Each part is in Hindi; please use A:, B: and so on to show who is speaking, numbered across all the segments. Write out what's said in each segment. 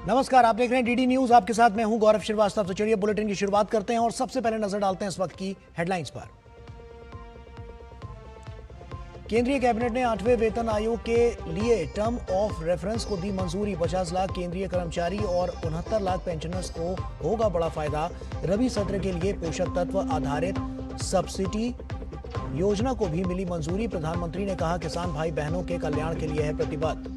A: नमस्कार, आप देख रहे हैं डीडी न्यूज। आपके साथ मैं हूं गौरव श्रीवास्तव। तो चलिए बुलेटिन की शुरुआत करते हैं और सबसे पहले नजर डालते हैं इस वक्त की हेडलाइंस पर। केंद्रीय कैबिनेट ने 8वें वेतन आयोग के लिए टर्म ऑफ रेफरेंस को दी मंजूरी। 50 लाख केंद्रीय कर्मचारी और 69 लाख पेंशनर्स को होगा बड़ा फायदा। रबी सत्र के लिए पोषक तत्व आधारित सब्सिडी योजना को भी मिली मंजूरी। प्रधानमंत्री ने कहा, किसान भाई बहनों के कल्याण के लिए है प्रतिबद्ध।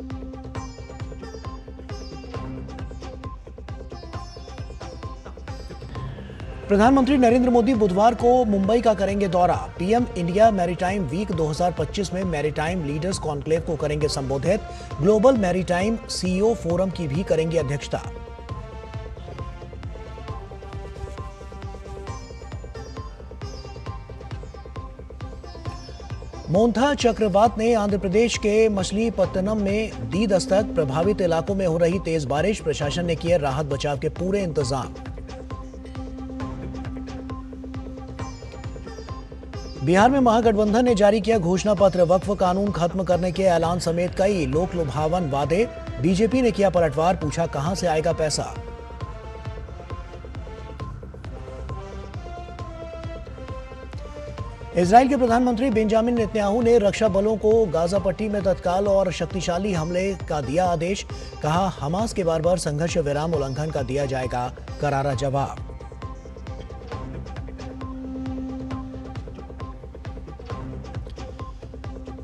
A: प्रधानमंत्री नरेंद्र मोदी बुधवार को मुंबई का करेंगे दौरा। पीएम इंडिया मैरीटाइम वीक 2025 में मैरीटाइम लीडर्स कॉन्क्लेव को करेंगे संबोधित। ग्लोबल मैरीटाइम सीईओ फोरम की भी करेंगे अध्यक्षता। मोंथा चक्रवात ने आंध्र प्रदेश के मछलीपट्टनम में दी दस्तक। प्रभावित इलाकों में हो रही तेज बारिश, प्रशासन ने किए राहत बचाव के पूरे इंतजाम। बिहार में महागठबंधन ने जारी किया घोषणा पत्र। वक्फ कानून खत्म करने के ऐलान समेत कई लोक लुभावन वादे। बीजेपी ने किया पलटवार, पूछा कहां से आएगा पैसा। इजराइल के प्रधानमंत्री बेंजामिन नेतन्याहू ने रक्षा बलों को गाजा पट्टी में तत्काल और शक्तिशाली हमले का दिया आदेश। कहा, हमास के बार-बार संघर्ष विराम उल्लंघन का दिया जाएगा करारा जवाब।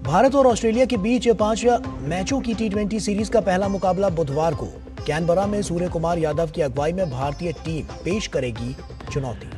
A: भारत और ऑस्ट्रेलिया के बीच 5 मैचों की टी20 सीरीज का पहला मुकाबला बुधवार को कैनबरा में सूर्य कुमार यादव की अगुवाई में भारतीय टीम पेश करेगी चुनौती।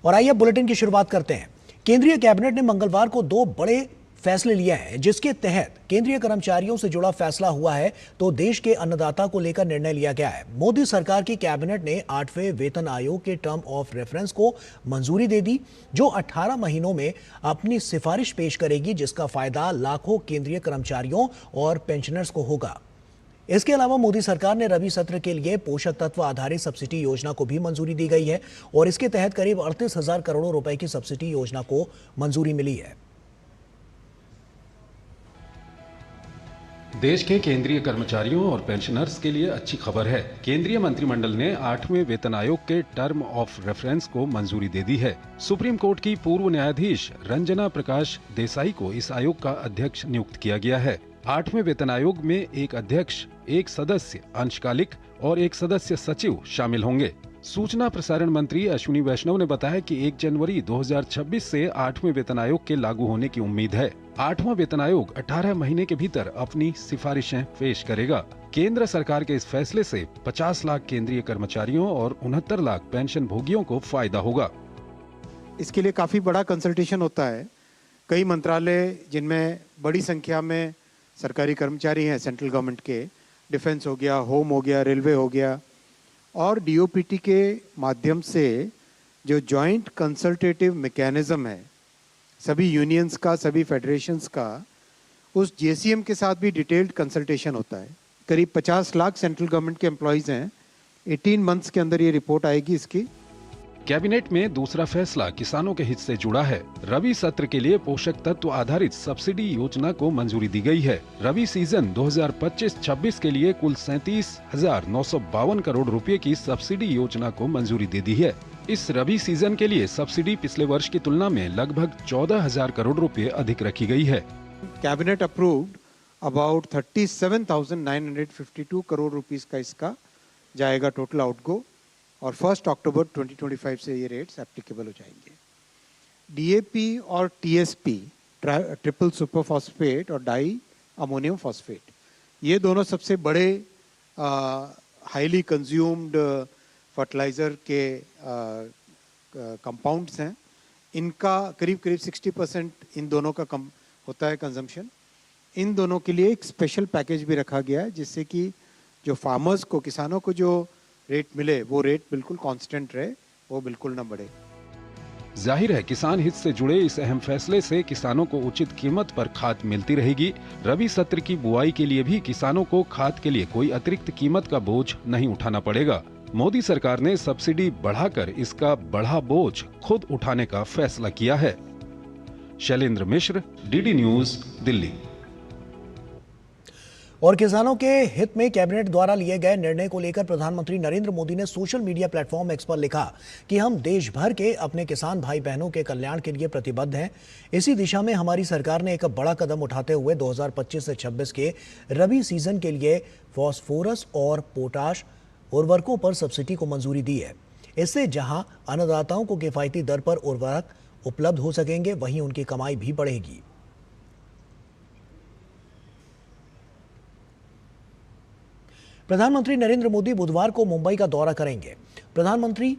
A: और आइए बुलेटिन की शुरुआत करते हैं। केंद्रीय कैबिनेट ने मंगलवार को 2 बड़े फैसले लिए हैं, जिसके तहत केंद्रीय कर्मचारियों से जुड़ा फैसला हुआ है तो देश के अन्नदाता को लेकर निर्णय लिया गया है। मोदी सरकार की कैबिनेट ने 8वें वेतन आयोग के टर्म ऑफ रेफरेंस को मंजूरी दे दी, जो 18 महीनों में अपनी सिफारिश पेश करेगी, जिसका फायदा लाखों केंद्रीय कर्मचारियों और पेंशनर्स को होगा। इसके अलावा मोदी सरकार ने रबी सत्र के लिए पोषक तत्व आधारित सब्सिडी योजना को भी मंजूरी दी गई है और इसके तहत करीब 38,000 करोड़ रुपए की सब्सिडी योजना को मंजूरी मिली है।
B: देश के केंद्रीय कर्मचारियों और पेंशनर्स के लिए अच्छी खबर है। केंद्रीय मंत्रिमंडल ने 8वें वेतन आयोग के टर्म ऑफ रेफरेंस को मंजूरी दे दी है। सुप्रीम कोर्ट की पूर्व न्यायाधीश रंजना प्रकाश देसाई को इस आयोग का अध्यक्ष नियुक्त किया गया है। 8वें वेतन आयोग में एक अध्यक्ष, एक सदस्य अंशकालिक और एक सदस्य सचिव शामिल होंगे। सूचना प्रसारण मंत्री अश्विनी वैष्णव ने बताया कि 1 जनवरी 2026 से 8वें वेतन आयोग के लागू होने की उम्मीद है। 8वां वेतन आयोग 18 महीने के भीतर अपनी सिफारिशें पेश करेगा। केंद्र सरकार के इस फैसले से 50 लाख केंद्रीय कर्मचारियों और 69 लाख पेंशन भोगियों को फायदा होगा।
C: इसके लिए काफी बड़ा कंसल्टेशन होता है। कई मंत्रालय, जिनमें बड़ी संख्या में सरकारी कर्मचारी हैं सेंट्रल गवर्नमेंट के, डिफेंस हो गया, होम हो गया, रेलवे हो गया, और डीओपीटी के माध्यम से जो जॉइंट कंसल्टेटिव मैकेनिज्म है सभी यूनियंस का, सभी फेडरेशंस का, उस जेसीएम के साथ भी डिटेल्ड कंसल्टेशन होता है। करीब 50 लाख सेंट्रल गवर्नमेंट के एम्प्लॉइज हैं। 18 मंथ्स के अंदर ये रिपोर्ट आएगी इसकी।
B: कैबिनेट में दूसरा फैसला किसानों के हित से जुड़ा है। रबी सत्र के लिए पोषक तत्व आधारित सब्सिडी योजना को मंजूरी दी गई है। रबी सीजन 2025-26 के लिए कुल 37,952 करोड़ रुपए की सब्सिडी योजना को मंजूरी दे दी है। इस रबी सीजन के लिए सब्सिडी पिछले वर्ष की तुलना में लगभग 14,000 करोड़ रुपए अधिक रखी गई है।
C: Cabinet approved about 37,952 crore rupees का इसका जाएगा टोटल आउटगो, और 1 अक्टूबर 2025 से ये रेट्स एप्लीकेबल हो जाएंगे। डीएपी और टीएसपी, ट्रिपल सुपर फॉस्फेट और डाई अमोनियम फॉस्फेट, ये दोनों सबसे बड़े हाईली कंज्यूम्ड फर्टिलाइज़र के कंपाउंड्स हैं। इनका करीब 60% इन दोनों का कम होता है कंजम्पशन। इन दोनों के लिए एक स्पेशल पैकेज भी रखा गया है, जिससे कि जो फार्मर्स को, किसानों को जो रेट मिले वो रेट बिल्कुल कांस्टेंट रहे, वो बिल्कुल न बढ़े।
B: जाहिर है, किसान हित से जुड़े इस अहम फैसले से किसानों को उचित कीमत पर खाद मिलती रहेगी। रबी सत्र की बुआई के लिए भी किसानों को खाद के लिए कोई अतिरिक्त कीमत का बोझ नहीं उठाना पड़ेगा। मोदी सरकार ने सब्सिडी बढ़ाकर इसका बढ़ा बोझ खुद उठाने का फैसला किया है। शैलेंद्र मिश्र, डीडी न्यूज, दिल्ली।
A: और किसानों के हित में कैबिनेट द्वारा लिए गए निर्णय को लेकर प्रधानमंत्री नरेंद्र मोदी ने सोशल मीडिया प्लेटफॉर्म एक्स पर लिखा कि हम देश भर के अपने किसान भाई बहनों के कल्याण के लिए प्रतिबद्ध हैं। इसी दिशा में हमारी सरकार ने एक बड़ा कदम उठाते हुए 2025 से 26 के रबी सीजन के लिए फॉस्फोरस और पोटाश उर्वरकों पर सब्सिडी को मंजूरी दी है। इससे जहां अन्नदाताओं को किफायती दर पर उर्वरक उपलब्ध हो सकेंगे, वहीं उनकी कमाई भी बढ़ेगी। प्रधानमंत्री नरेंद्र मोदी बुधवार को मुंबई का दौरा करेंगे। प्रधानमंत्री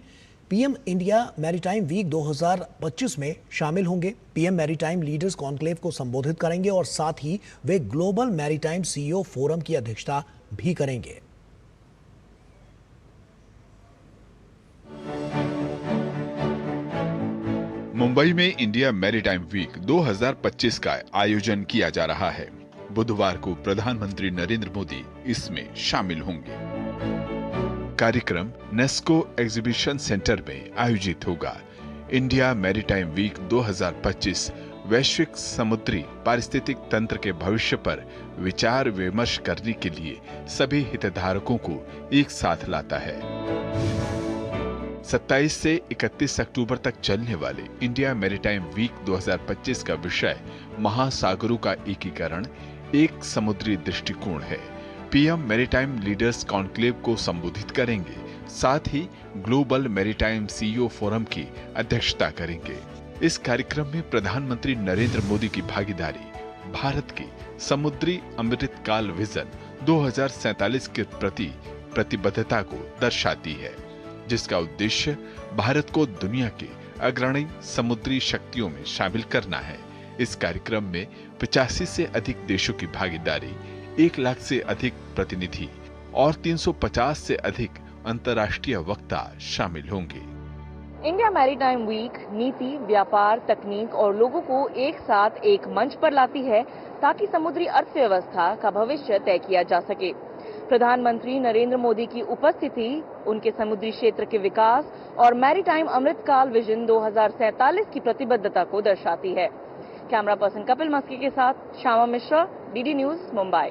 A: पीएम इंडिया मैरीटाइम वीक 2025 में शामिल होंगे। पीएम मैरीटाइम लीडर्स कॉन्क्लेव को संबोधित करेंगे और साथ ही वे ग्लोबल मैरीटाइम सीईओ फोरम की अध्यक्षता भी करेंगे।
D: मुंबई में इंडिया मैरीटाइम वीक 2025 का आयोजन किया जा रहा है। बुधवार को प्रधानमंत्री नरेंद्र मोदी इसमें शामिल होंगे। कार्यक्रम नेस्को एग्जीबिशन सेंटर में आयोजित होगा। इंडिया मैरीटाइम वीक 2025 वैश्विक समुद्री पारिस्थितिक तंत्र के भविष्य पर विचार विमर्श करने के लिए सभी हितधारकों को एक साथ लाता है। 27 से 31 अक्टूबर तक चलने वाले इंडिया मैरीटाइम वीक 2025 का विषय महासागरों का एकीकरण, एक समुद्री दृष्टिकोण है। पीएम मैरीटाइम लीडर्स कॉन्क्लेव को संबोधित करेंगे, साथ ही ग्लोबल मैरीटाइम सीईओ फोरम की अध्यक्षता करेंगे। इस कार्यक्रम में प्रधानमंत्री नरेंद्र मोदी की भागीदारी भारत की समुद्री अमृतकाल विजन 2047 के प्रति प्रतिबद्धता को दर्शाती है, जिसका उद्देश्य भारत को दुनिया के अग्रणी समुद्री शक्तियों में शामिल करना है। इस कार्यक्रम में 85 से अधिक देशों की भागीदारी, 1 लाख से अधिक प्रतिनिधि और 350 से अधिक अंतर्राष्ट्रीय वक्ता शामिल होंगे।
E: इंडिया मैरीटाइम वीक नीति, व्यापार, तकनीक और लोगों को एक साथ एक मंच पर लाती है ताकि समुद्री अर्थव्यवस्था का भविष्य तय किया जा सके। प्रधानमंत्री नरेंद्र मोदी की उपस्थिति उनके समुद्री क्षेत्र के विकास और मैरीटाइम अमृतकाल विजन 2047 की प्रतिबद्धता को दर्शाती है। कैमरा पर्सन कपिल मस्की के साथ श्यामा मिश्रा, डीडी न्यूज, मुंबई।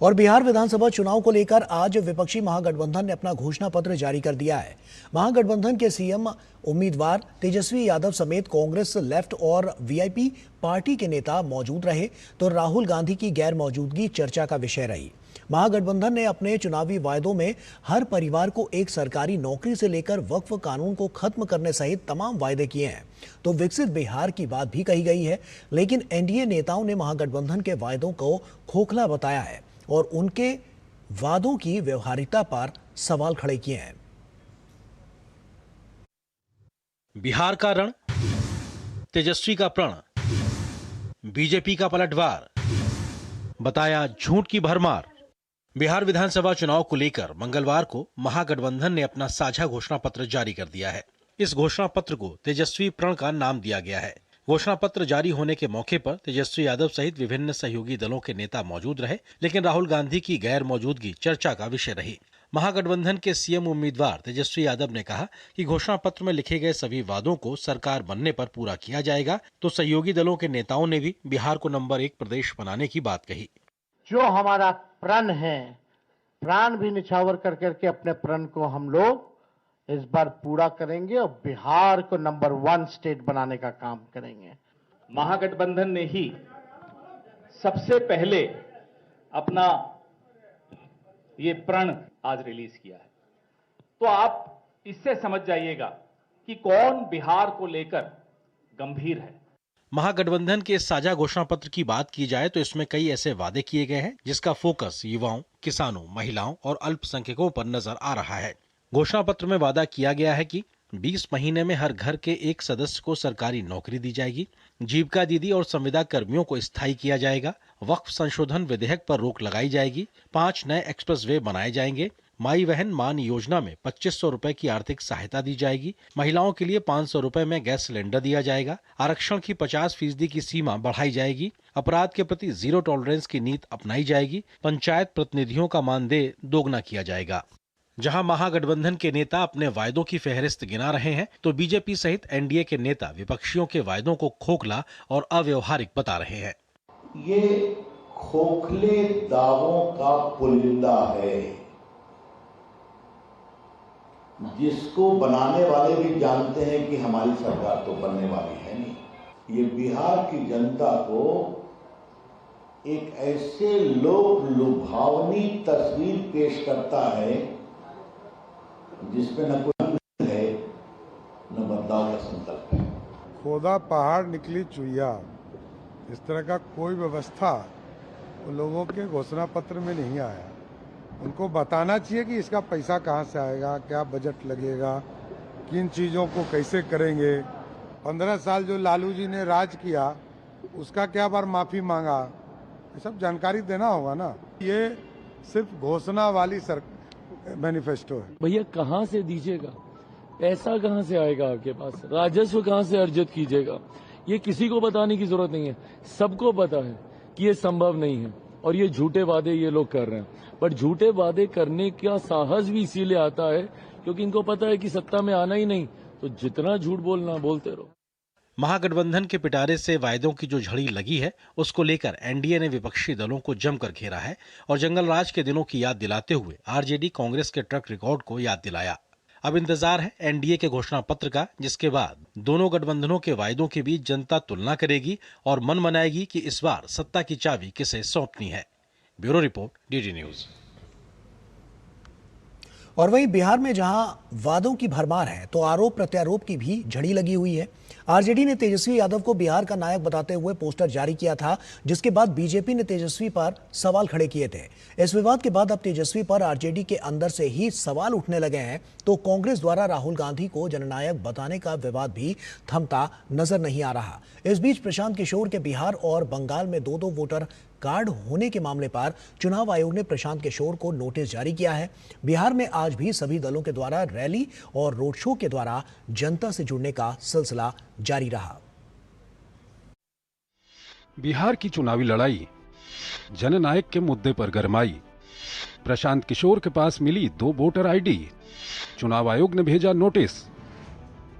A: और बिहार विधानसभा चुनाव को लेकर आज विपक्षी महागठबंधन ने अपना घोषणा पत्र जारी कर दिया है। महागठबंधन के सीएम उम्मीदवार तेजस्वी यादव समेत कांग्रेस, लेफ्ट और वीआईपी पार्टी के नेता मौजूद रहे, तो राहुल गांधी की गैर मौजूदगी चर्चा का विषय रही। महागठबंधन ने अपने चुनावी वायदों में हर परिवार को एक सरकारी नौकरी से लेकर वक्फ कानून को खत्म करने सहित तमाम वायदे किए हैं। तो विकसित बिहार की बात भी कही गई है, लेकिन एनडीए नेताओं ने महागठबंधन के वायदों को खोखला बताया है और उनके वादों की व्यवहारिकता पर सवाल खड़े किए हैं।
F: बिहार का रण, तेजस्वी का प्रण, बीजेपी का पलटवार, बताया झूठ की भरमार। बिहार विधानसभा चुनाव को लेकर मंगलवार को महागठबंधन ने अपना साझा घोषणा पत्र जारी कर दिया है। इस घोषणा पत्र को तेजस्वी प्रण का नाम दिया गया है। घोषणा पत्र जारी होने के मौके पर तेजस्वी यादव सहित विभिन्न सहयोगी दलों के नेता मौजूद रहे, लेकिन राहुल गांधी की गैर मौजूदगी चर्चा का विषय रही। महागठबंधन के सीएम उम्मीदवार तेजस्वी यादव ने कहा कि घोषणा पत्र में लिखे गए सभी वादों को सरकार बनने पर पूरा किया जाएगा। तो सहयोगी दलों के नेताओं ने भी बिहार को नंबर 1 प्रदेश बनाने की बात कही।
G: जो हमारा प्रण है, प्राण भी निछावर कर करके अपने प्रण को हम लोग इस बार पूरा करेंगे और बिहार को नंबर 1 स्टेट बनाने का काम करेंगे।
H: महागठबंधन ने ही सबसे पहले अपना ये प्रण आज रिलीज किया है, तो आप इससे समझ जाइएगा कि कौन बिहार को लेकर गंभीर है।
F: महागठबंधन के साझा घोषणा पत्र की बात की जाए तो इसमें कई ऐसे वादे किए गए हैं जिसका फोकस युवाओं, किसानों, महिलाओं और अल्पसंख्यकों पर नजर आ रहा है। घोषणा पत्र में वादा किया गया है कि 20 महीने में हर घर के एक सदस्य को सरकारी नौकरी दी जाएगी, जीविका दीदी और संविदा कर्मियों को स्थायी किया जाएगा, वक्फ संशोधन विधेयक पर रोक लगाई जाएगी, 5 नए एक्सप्रेसवे बनाए जाएंगे, माई बहन मान योजना में 2500 रुपए की आर्थिक सहायता दी जाएगी, महिलाओं के लिए 500 रुपए में गैस सिलेंडर दिया जाएगा, आरक्षण की 50% की सीमा बढ़ाई जाएगी, अपराध के प्रति जीरो टॉलरेंस की नीति अपनाई जाएगी, पंचायत प्रतिनिधियों का मानदेय दोगुना किया जाएगा। जहां महागठबंधन के नेता अपने वायदों की फहरिस्त गिना रहे हैं, तो बीजेपी सहित एनडीए के नेता विपक्षियों के वायदों को खोखला और अव्यवहारिक बता रहे हैं।
I: ये खोखले दावों का पुलिंदा है, जिसको बनाने वाले भी जानते हैं कि हमारी सरकार तो बनने वाली है नहीं। ये बिहार की जनता को एक ऐसे लोक लुभावनी तस्वीर पेश करता है जिसमें न कोई रंग है न बदलाव का संकल्प है।
J: खोदा पहाड़ निकली चुईया, इस तरह का कोई व्यवस्था उन लोगों के घोषणा पत्र में नहीं आया। उनको बताना चाहिए कि इसका पैसा कहाँ से आएगा, क्या बजट लगेगा, किन चीज़ों को कैसे करेंगे। 15 साल जो लालू जी ने राज किया उसका क्या बार माफ़ी मांगा, ये सब जानकारी देना होगा ना। ये सिर्फ घोषणा वाली मैनिफेस्टो है।
K: भैया कहाँ से दीजिएगा, पैसा कहाँ से आएगा आपके पास, राजस्व कहाँ से अर्जित कीजिएगा, ये किसी को बताने की जरूरत नहीं है। सबको पता है कि ये संभव नहीं है और ये झूठे वादे ये लोग कर रहे हैं। बट झूठे वादे करने का साहस भी इसीलिए आता है क्योंकि इनको पता है कि सत्ता में आना ही नहीं, तो जितना झूठ बोलना बोलते रहो।
F: महागठबंधन के पिटारे से वायदों की जो झड़ी लगी है उसको लेकर एनडीए ने विपक्षी दलों को जमकर घेरा है और जंगल राज के दिनों की याद दिलाते हुए आरजेडी कांग्रेस के ट्रैक रिकॉर्ड को याद दिलाया। अब इंतजार है एनडीए के घोषणा पत्र का, जिसके बाद दोनों गठबंधनों के वायदों के बीच जनता तुलना करेगी और मन मनाएगी कि इस बार सत्ता की चाबी किसे सौंपनी है। Bureau report, DD news.
A: और वहीं बिहार में जहां वादों की भरमार है तो आरोप प्रत्यारोप की भी झड़ी लगी हुई है। आरजेडी ने तेजस्वी यादव को बिहार का नायक बताते हुए पोस्टर जारी किया था, जिसके बाद बीजेपी ने तेजस्वी पर सवाल खड़े किए थे। इस विवाद के बाद अब तेजस्वी पर आरजेडी के अंदर से ही सवाल उठने लगे हैं, तो कांग्रेस द्वारा राहुल गांधी को जननायक बताने का विवाद भी थमता नजर नहीं आ रहा। इस बीच प्रशांत किशोर के बिहार और बंगाल में दो वोटर कार्ड होने के मामले पर चुनाव आयोग ने प्रशांत किशोर को नोटिस जारी किया है। बिहार में आज भी सभी दलों के द्वारा रैली और रोड शो के द्वारा जनता से जुड़ने का सिलसिला जारी रहा।
B: बिहार की चुनावी लड़ाई जननायक के मुद्दे पर गरमाई। प्रशांत किशोर के पास मिली 2 वोटर आईडी, चुनाव आयोग ने भेजा नोटिस।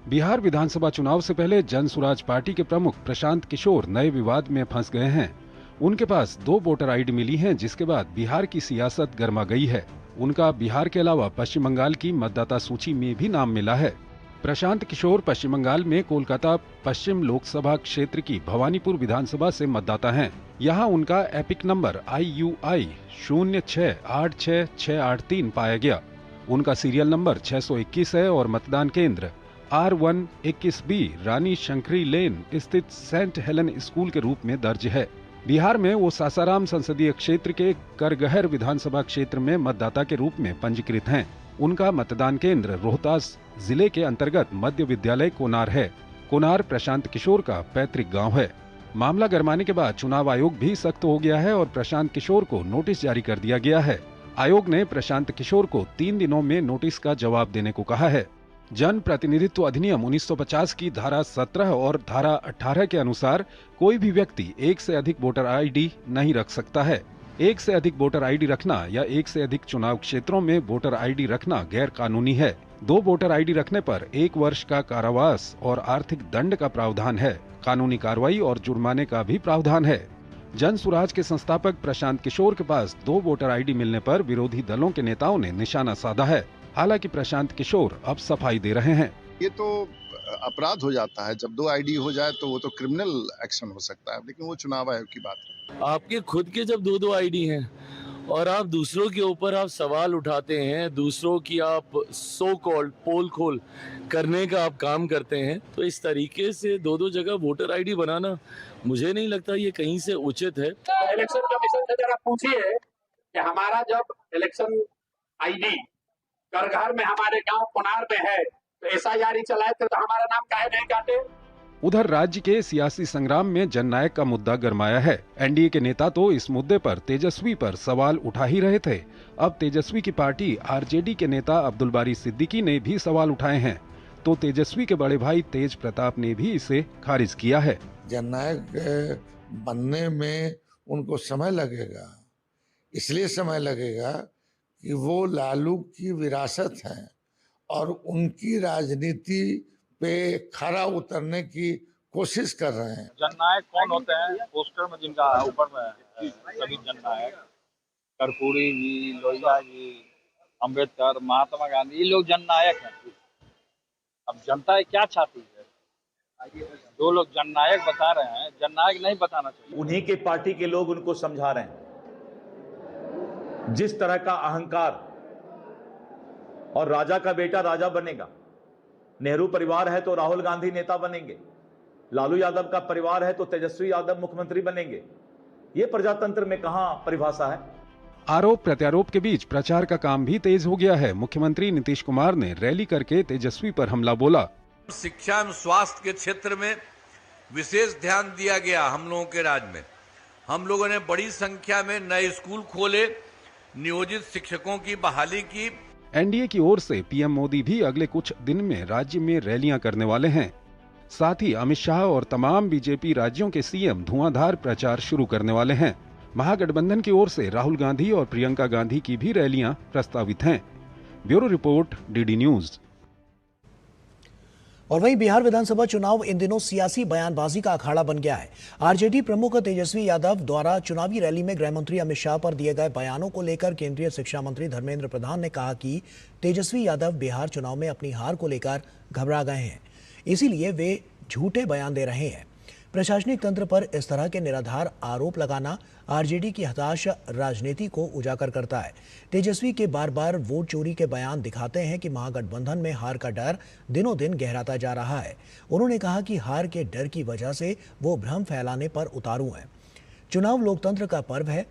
B: बिहार विधानसभा चुनाव से पहले जन सुराज पार्टी के प्रमुख प्रशांत किशोर नए विवाद में फंस गए हैं। उनके पास 2 वोटर आईडी मिली हैं, जिसके बाद बिहार की सियासत गर्मा गई है। उनका बिहार के अलावा पश्चिम बंगाल की मतदाता सूची में भी नाम मिला है। प्रशांत किशोर पश्चिम बंगाल में कोलकाता पश्चिम लोकसभा क्षेत्र की भवानीपुर विधानसभा से मतदाता हैं। यहाँ उनका एपिक नंबर IUI 0686683 पाया गया। उनका सीरियल नंबर 621 है और मतदान केंद्र R121B रानी शंकरी लेन स्थित सेंट हेलन स्कूल के रूप में दर्ज है। बिहार में वो सासाराम संसदीय क्षेत्र के करगहर विधानसभा क्षेत्र में मतदाता के रूप में पंजीकृत हैं। उनका मतदान केंद्र रोहतास जिले के अंतर्गत मध्य विद्यालय कोनार है। कोनार प्रशांत किशोर का पैतृक गांव है। मामला गरमाने के बाद चुनाव आयोग भी सख्त हो गया है और प्रशांत किशोर को नोटिस जारी कर दिया गया है। आयोग ने प्रशांत किशोर को 3 दिनों में नोटिस का जवाब देने को कहा है। जन प्रतिनिधित्व अधिनियम 1950 की धारा 17 और धारा 18 के अनुसार कोई भी व्यक्ति एक से अधिक वोटर आईडी नहीं रख सकता है। एक से अधिक वोटर आईडी रखना या एक से अधिक चुनाव क्षेत्रों में वोटर आईडी रखना गैर कानूनी है। 2 वोटर आईडी रखने पर 1 वर्ष का कारावास और आर्थिक दंड का प्रावधान है। कानूनी कार्रवाई और जुर्माने का भी प्रावधान है। जन सुराज के संस्थापक प्रशांत किशोर के पास 2 वोटर आईडी मिलने पर विरोधी दलों के नेताओं ने निशाना साधा है। हालांकि प्रशांत किशोर अब सफाई दे रहे हैं।
L: ये तो अपराध हो जाता है, जब 2 आईडी हो जाए तो वो तो क्रिमिनल एक्शन हो सकता है, लेकिन वो चुनाव आयोग की बात है।
K: आपके खुद के जब 2 आईडी हैं और आप दूसरों के ऊपर आप सवाल उठाते हैं, दूसरों की आप सो कॉल्ड पोल खोल करने का आप काम करते हैं, तो इस तरीके से 2 जगह वोटर आईडी बनाना मुझे नहीं लगता ये कहीं से उचित है।
M: इलेक्शन कमीशन से जरा पूछिए कि हमारा जब इलेक्शन आईडी करगहर में हमारे गांव कोनार में है तो SIR चलाए थे, तो हमारा नाम काहे नहीं काटे।
B: उधर राज्य के सियासी संग्राम में जननायक का मुद्दा गरमाया है। एनडीए के नेता तो इस मुद्दे पर तेजस्वी पर सवाल उठा ही रहे थे। अब तेजस्वी की पार्टी आरजेडी के नेता अब्दुल बारी सिद्दीकी ने भी सवाल उठाए हैं, तो तेजस्वी के बड़े भाई तेज प्रताप ने भी इसे खारिज किया है।
N: जननायक बनने में उनको समय लगेगा, इसलिए समय लगेगा कि वो लालू की विरासत है और उनकी राजनीति पे खरा उतरने की कोशिश कर रहे हैं।
O: जननायक कौन होते हैं? पोस्टर में जिनका ऊपर में सभी जननायक, कर्पूरी जी, लोहिया जी, अंबेडकर, महात्मा गांधी, ये लोग जननायक हैं। अब जनता क्या चाहती है? जो लोग जननायक बता रहे हैं, जननायक नहीं बताना चाहिए।
P: उन्हीं के पार्टी के लोग उनको समझा रहे हैं। जिस तरह का अहंकार, और राजा का बेटा राजा बनेगा, नेहरू परिवार है तो राहुल गांधी नेता बनेंगे, लालू यादव का परिवार है तो तेजस्वी यादव मुख्यमंत्री बनेंगे, ये प्रजातंत्र में कहां परिभाषा है?
B: आरोप प्रत्यारोप के बीच प्रचार का काम भी तेज हो गया है। मुख्यमंत्री नीतीश कुमार ने रैली करके तेजस्वी पर हमला बोला।
Q: शिक्षा एवं स्वास्थ्य के क्षेत्र में विशेष ध्यान दिया गया। हम लोगों के राज्य में हम लोगों ने बड़ी संख्या में नए स्कूल खोले, नियोजित शिक्षकों की बहाली की।
B: एनडीए की ओर से पीएम मोदी भी अगले कुछ दिन में राज्य में रैलियां करने वाले हैं। साथ ही अमित शाह और तमाम बीजेपी राज्यों के सीएम धुआंधार प्रचार शुरू करने वाले हैं। महागठबंधन की ओर से राहुल गांधी और प्रियंका गांधी की भी रैलियां प्रस्तावित हैं। Bureau report, DD news.
A: और वहीं बिहार विधानसभा चुनाव इन दिनों सियासी बयानबाजी का अखाड़ा बन गया है। आरजेडी प्रमुख तेजस्वी यादव द्वारा चुनावी रैली में गृह मंत्री अमित शाह पर दिए गए बयानों को लेकर केंद्रीय शिक्षा मंत्री धर्मेंद्र प्रधान ने कहा कि तेजस्वी यादव बिहार चुनाव में अपनी हार को लेकर घबरा गए हैं, इसीलिए वे झूठे बयान दे रहे हैं। प्रशासनिक तंत्र पर इस तरह के निराधार आरोप लगाना आरजेडी की हताश राजनीति को उजागर करता है। तेजस्वी के बार बार वोट चोरी के बयान दिखाते हैं कि महागठबंधन में हार का डर दिनों दिन गहराता जा रहा है। उन्होंने कहा कि हार के डर की वजह से वो भ्रम फैलाने पर उतारू हैं। चुनाव लोकतंत्र का पर्व है,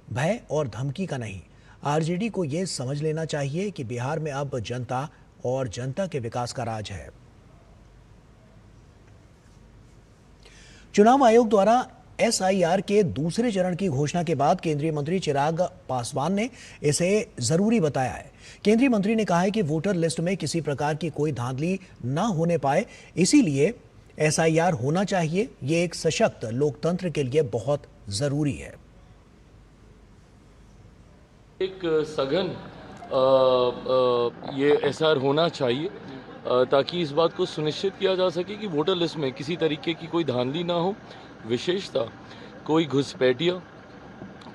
A: भय और धमकी का नहीं। आरजेडी को ये समझ लेना चाहिए कि बिहार में अब जनता और जनता के विकास का राज है। चुनाव आयोग द्वारा एसआईआर के दूसरे चरण की घोषणा के बाद केंद्रीय मंत्री चिराग पासवान ने इसे जरूरी बताया है। केंद्रीय मंत्री ने कहा है कि वोटर लिस्ट में किसी प्रकार की कोई धांधली न होने पाए, इसीलिए एसआईआर होना चाहिए। ये एक सशक्त लोकतंत्र के लिए बहुत जरूरी है।
K: एक सघन ये एसआईआर होना चाहिए ताकि इस बात को सुनिश्चित किया जा सके कि वोटर लिस्ट में किसी तरीके की कोई धांधली ना हो। विशेषता कोई घुसपैठिया,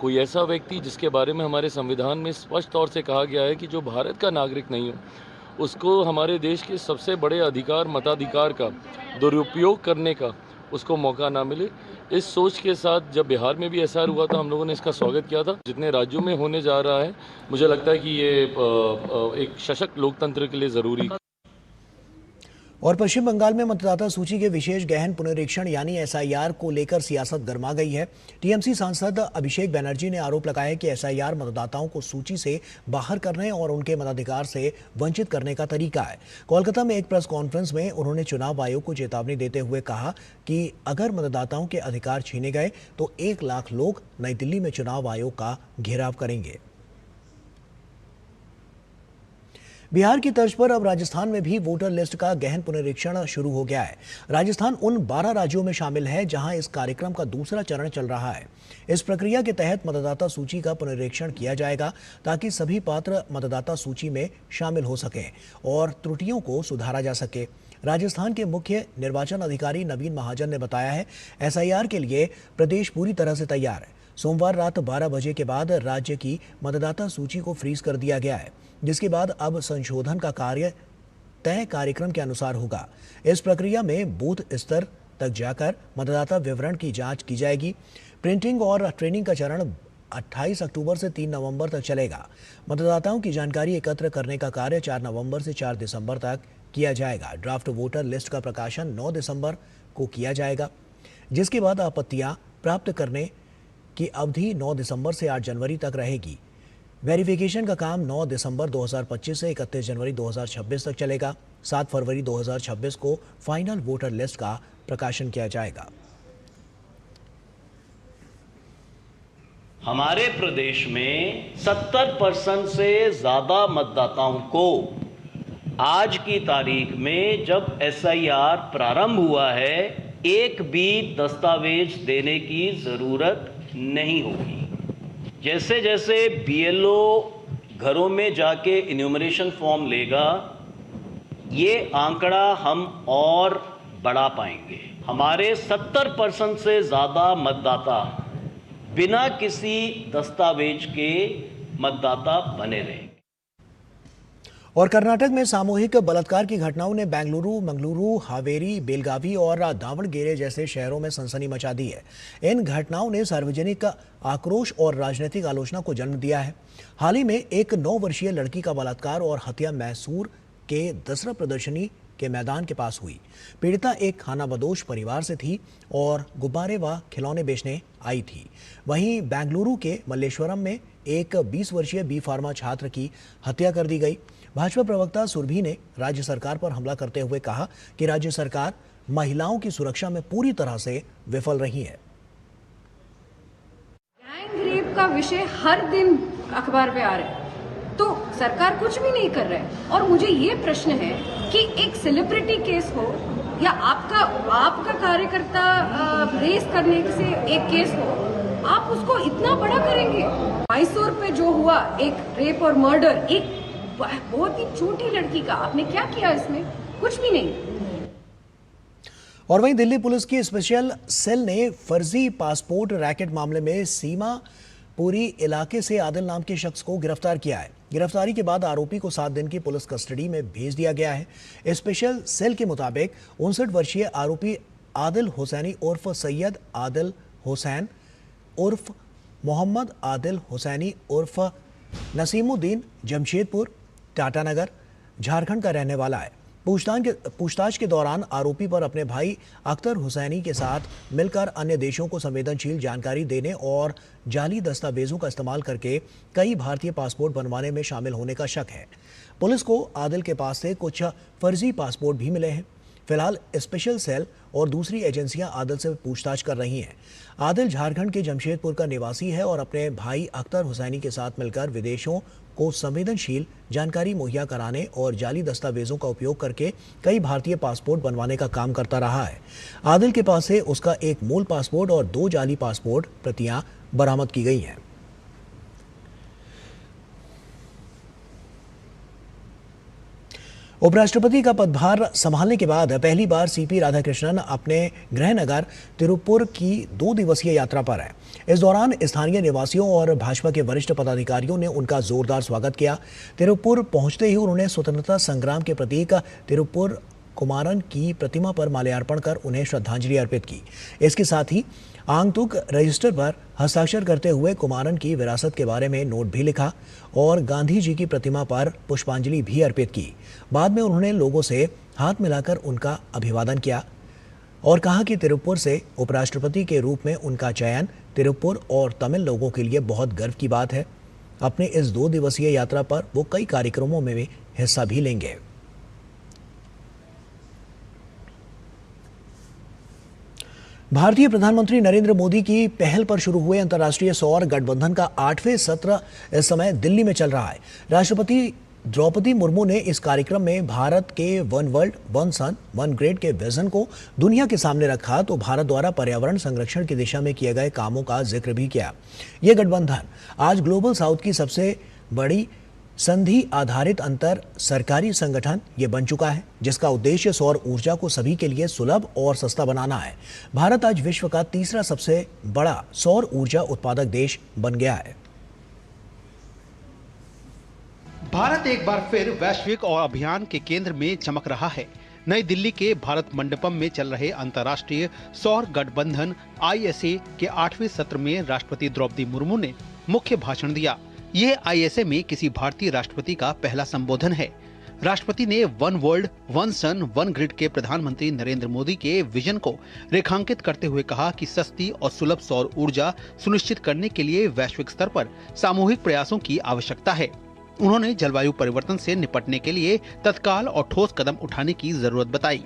K: कोई ऐसा व्यक्ति जिसके बारे में हमारे संविधान में स्पष्ट तौर से कहा गया है कि जो भारत का नागरिक नहीं हो उसको हमारे देश के सबसे बड़े अधिकार मताधिकार का दुरुपयोग करने का उसको मौका ना मिले। इस सोच के साथ जब बिहार में भी एसआईआर हुआ था, हम लोगों ने इसका स्वागत किया था। जितने राज्यों में होने जा रहा है, मुझे लगता है कि ये एक सशक्त लोकतंत्र के लिए ज़रूरी है।
A: और पश्चिम बंगाल में मतदाता सूची के विशेष गहन पुनरीक्षण यानी एसआईआर को लेकर सियासत गर्मा गई है। टीएमसी सांसद अभिषेक बनर्जी ने आरोप लगाया कि एसआईआर मतदाताओं को सूची से बाहर करने और उनके मताधिकार से वंचित करने का तरीका है। कोलकाता में एक प्रेस कॉन्फ्रेंस में उन्होंने चुनाव आयोग को चेतावनी देते हुए कहा कि अगर मतदाताओं के अधिकार छीने गए तो 1 लाख लोग नई दिल्ली में चुनाव आयोग का घेराव करेंगे। बिहार की तर्ज पर अब राजस्थान में भी वोटर लिस्ट का गहन पुनरीक्षण शुरू हो गया है। राजस्थान उन 12 राज्यों में शामिल है जहां इस कार्यक्रम का दूसरा चरण चल रहा है। इस प्रक्रिया के तहत मतदाता सूची का पुनरीक्षण किया जाएगा ताकि सभी पात्र मतदाता सूची में शामिल हो सकें और त्रुटियों को सुधारा जा सके। राजस्थान के मुख्य निर्वाचन अधिकारी नवीन महाजन ने बताया है, एसआईआर के लिए प्रदेश पूरी तरह से तैयार है। सोमवार रात 12 बजे के बाद राज्य की मतदाता सूची को फ्रीज कर दिया गया है, जिसके बाद अब संशोधन का कार्य तय कार्यक्रम के अनुसार होगा। इस प्रक्रिया में बूथ स्तर तक जाकर मतदाता विवरण की जांच की जाएगी। प्रिंटिंग और ट्रेनिंग का चरण 28 अक्टूबर से 3 नवंबर तक चलेगा। मतदाताओं की जानकारी एकत्र करने का कार्य 4 नवंबर से 4 दिसंबर तक किया जाएगा। ड्राफ्ट वोटर लिस्ट का प्रकाशन 9 दिसंबर को किया जाएगा, जिसके बाद आपत्तियां प्राप्त करने की अवधि 9 दिसंबर से 8 जनवरी तक रहेगी। वेरिफिकेशन का काम 9 दिसंबर 2025 से 31 जनवरी 2026 तक चलेगा। 7 फरवरी 2026 को फाइनल वोटर लिस्ट का प्रकाशन किया जाएगा।
R: हमारे प्रदेश में 70% से ज्यादा मतदाताओं को आज की तारीख में जब एसआईआर प्रारंभ हुआ है, एक भी दस्तावेज देने की जरूरत नहीं होगी। जैसे जैसे बीएलओ घरों में जाके इन्यूमरेशन फॉर्म लेगा, ये आंकड़ा हम और बढ़ा पाएंगे। हमारे 70% से ज़्यादा मतदाता बिना किसी दस्तावेज के मतदाता बने रहे।
A: और कर्नाटक में सामूहिक बलात्कार की घटनाओं ने बेंगलुरु, मंगलुरु, हावेरी, बेलगावी और दावणगेरे जैसे शहरों में सनसनी मचा दी है। इन घटनाओं ने सार्वजनिक आक्रोश और राजनीतिक आलोचना को जन्म दिया है। हाल ही में एक 9 वर्षीय लड़की का बलात्कार और हत्या मैसूर के दसरा प्रदर्शनी के मैदान के पास हुई। पीड़िता एक खानाबदोश परिवार से थी और गुब्बारे व खिलौने बेचने आई थी। वहीं बेंगलुरु के मल्लेश्वरम में एक 20 वर्षीय बी फार्मा छात्र की हत्या कर दी गई। भाजपा प्रवक्ता सुरभि ने राज्य सरकार पर हमला करते हुए कहा कि राज्य सरकार महिलाओं की सुरक्षा में पूरी तरह से विफल रही है।
S: गैंग रेप का विषय हर दिन अखबार पे आ रहा है तो सरकार कुछ भी नहीं कर रहा है। और मुझे ये प्रश्न है कि एक सेलिब्रिटी केस हो या आपका कार्यकर्ता रेस करने से एक केस हो, आप उसको इतना बड़ा करेंगे। मैसूर पे जो हुआ एक रेप और मर्डर, एक बहुत ही छोटी लड़की का, आपने क्या किया इसमें? कुछ भी नहीं।
A: और वहीं दिल्ली पुलिस की स्पेशल सेल ने फर्जी पासपोर्ट रैकेट मामले में सीमापुरी इलाके से आदिल नाम के शख्स को गिरफ्तार किया है। गिरफ्तारी के बाद आरोपी को 7 दिन की पुलिस कस्टडी में भेज दिया गया है। स्पेशल सेल के मुताबिक 59 वर्षीय आरोपी आदिल हुसैनी उर्फ सैयद आदिल हुसैन उर्फ मोहम्मद आदिल हुसैनी उर्फ नसीमुद्दीन जमशेदपुर टाटानगर झारखंड का रहने वाला है। पूछताछ के दौरान आरोपी पर अपने भाई अख्तर हुसैनी के साथ मिलकर अन्य देशों को संवेदनशील जानकारी देने और जाली दस्तावेजों का इस्तेमाल करके कई भारतीय पासपोर्ट बनवाने में शामिल होने का शक है। पुलिस को आदिल के पास से कुछ फर्जी पासपोर्ट भी मिले हैं। फिलहाल स्पेशल सेल और दूसरी एजेंसियां आदिल से पूछताछ कर रही हैं। आदिल झारखंड के जमशेदपुर का निवासी है और अपने भाई अख्तर हुसैनी के साथ मिलकर विदेशों को संवेदनशील जानकारी मुहैया कराने और जाली दस्तावेजों का उपयोग करके कई भारतीय पासपोर्ट बनवाने का काम करता रहा है। आदिल के पास से उसका एक मूल पासपोर्ट और 2 जाली पासपोर्ट प्रतियां बरामद की गई हैं। उपराष्ट्रपति का पदभार संभालने के बाद पहली बार सीपी राधाकृष्णन अपने गृह नगर तिरुपुर की 2 दिवसीय यात्रा पर है। इस दौरान स्थानीय निवासियों और भाजपा के वरिष्ठ पदाधिकारियों ने उनका जोरदार स्वागत किया। तिरुपुर पहुंचते ही उन्होंने स्वतंत्रता संग्राम के प्रतीक तिरुपुर कुमारन की प्रतिमा पर माल्यार्पण कर उन्हें श्रद्धांजलि अर्पित की। इसके साथ ही आंगतुक रजिस्टर पर हस्ताक्षर करते हुए कुमारन की विरासत के बारे में नोट भी लिखा और गांधी जी की प्रतिमा पर पुष्पांजलि भी अर्पित की। बाद में उन्होंने लोगों से हाथ मिलाकर उनका अभिवादन किया और कहा कि तिरुपुर से उपराष्ट्रपति के रूप में उनका चयन तिरुपुर और तमिल लोगों के लिए बहुत गर्व की बात है। अपने इस 2 दिवसीय यात्रा पर वो कई कार्यक्रमों में भी हिस्सा भी लेंगे। भारतीय प्रधानमंत्री नरेंद्र मोदी की पहल पर शुरू हुए अंतर्राष्ट्रीय सौर गठबंधन का 8वें सत्र इस समय दिल्ली में चल रहा है। राष्ट्रपति द्रौपदी मुर्मू ने इस कार्यक्रम में भारत के 1 वर्ल्ड 1 सन 1 ग्रिड के विजन को दुनिया के सामने रखा तो भारत द्वारा पर्यावरण संरक्षण की दिशा में किए गए कामों का जिक्र भी किया। यह गठबंधन आज ग्लोबल साउथ की सबसे बड़ी संधि आधारित अंतर सरकारी संगठन ये बन चुका है, जिसका उद्देश्य सौर ऊर्जा को सभी के लिए सुलभ और सस्ता बनाना है। भारत आज विश्व का 3रा सबसे बड़ा सौर ऊर्जा उत्पादक देश बन गया है।
T: भारत एक बार फिर वैश्विक और अभियान के केंद्र में चमक रहा है। नई दिल्ली के भारत मंडपम में चल रहे अंतर्राष्ट्रीय सौर गठबंधन ISA के 8वें सत्र में राष्ट्रपति द्रौपदी मुर्मू ने मुख्य भाषण दिया। ये ISA में किसी भारतीय राष्ट्रपति का पहला संबोधन है। राष्ट्रपति ने 1 वर्ल्ड 1 सन 1 ग्रिड के प्रधानमंत्री नरेंद्र मोदी के विजन को रेखांकित करते हुए कहा कि सस्ती और सुलभ सौर ऊर्जा सुनिश्चित करने के लिए वैश्विक स्तर पर सामूहिक प्रयासों की आवश्यकता है। उन्होंने जलवायु परिवर्तन से निपटने के लिए तत्काल और ठोस कदम उठाने की जरूरत बताई।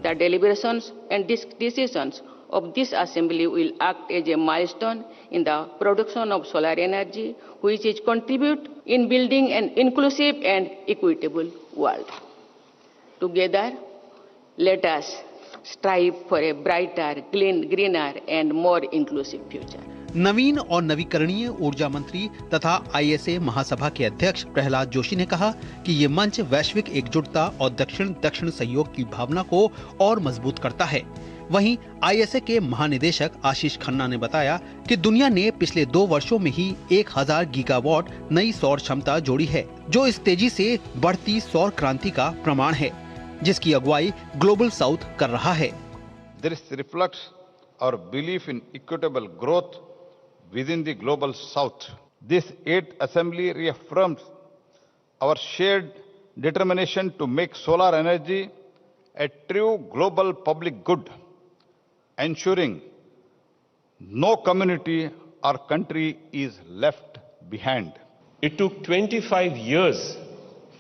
U: The deliberations and decisions of this assembly will act as a milestone in the production of solar energy, which is contribute in building an inclusive and equitable world. Together, let us strive for a brighter, greener and more inclusive future.
T: नवीन और नवीकरणीय ऊर्जा मंत्री तथा ISA महासभा के अध्यक्ष प्रहलाद जोशी ने कहा कि ये मंच वैश्विक एकजुटता और दक्षिण सहयोग की भावना को और मजबूत करता है। वहीं ISA के महानिदेशक आशीष खन्ना ने बताया कि दुनिया ने पिछले 2 वर्षों में ही 1000 गीगावाट नई सौर क्षमता जोड़ी है, जो इस तेजी से बढ़ती सौर क्रांति का प्रमाण है, जिसकी अगुवाई ग्लोबल साउथ कर रहा है।
C: This reflects our belief in equitable growth within the global south. This 8th assembly reaffirms our shared determination to make solar energy a true global public good, ensuring no community or country is left behind.
V: It took 25 years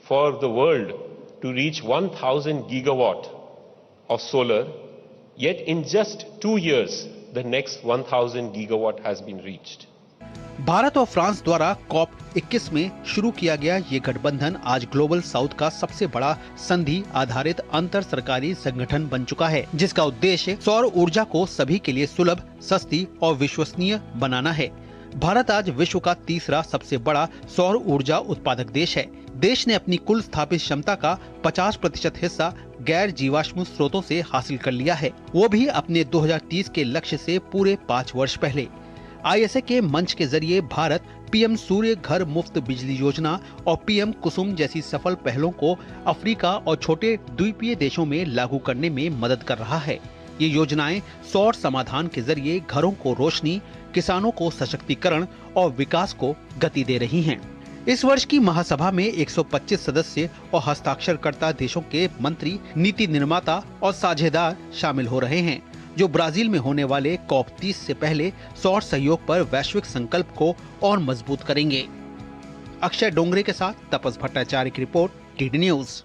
V: for the world to reach 1,000 gigawatt of solar, yet in just 2 years, the next 1,000 gigawatt has been reached.
T: Bharat और फ्रांस द्वारा COP 21 में शुरू किया गया ये गठबंधन आज ग्लोबल साउथ का सबसे बड़ा संधि आधारित अंतर सरकारी संगठन बन चुका है, जिसका उद्देश्य सौर ऊर्जा को सभी के लिए सुलभ, सस्ती और विश्वसनीय बनाना है। भारत आज विश्व का तीसरा सबसे बड़ा सौर ऊर्जा उत्पादक देश है। देश ने अपनी कुल स्थापित क्षमता का 50% हिस्सा गैर जीवाश्म स्रोतों से हासिल कर लिया है, वो भी अपने 2030 के लक्ष्य से पूरे 5 वर्ष पहले। ISA के मंच के जरिए भारत PM सूर्य घर मुफ्त बिजली योजना और PM कुसुम जैसी सफल पहलों को अफ्रीका और छोटे द्वीपीय देशों में लागू करने में मदद कर रहा है। ये योजनाएं सौर समाधान के जरिए घरों को रोशनी, किसानों को सशक्तिकरण और विकास को गति दे रही हैं। इस वर्ष की महासभा में 125 सदस्य और हस्ताक्षरकर्ता देशों के मंत्री, नीति निर्माता और साझेदार शामिल हो रहे हैं, जो ब्राजील में होने वाले COP 30 से पहले सौर सहयोग पर वैश्विक संकल्प को और मजबूत करेंगे। अक्षय डोंगरे के साथ तपस भट्टाचार्य की रिपोर्ट, DD न्यूज।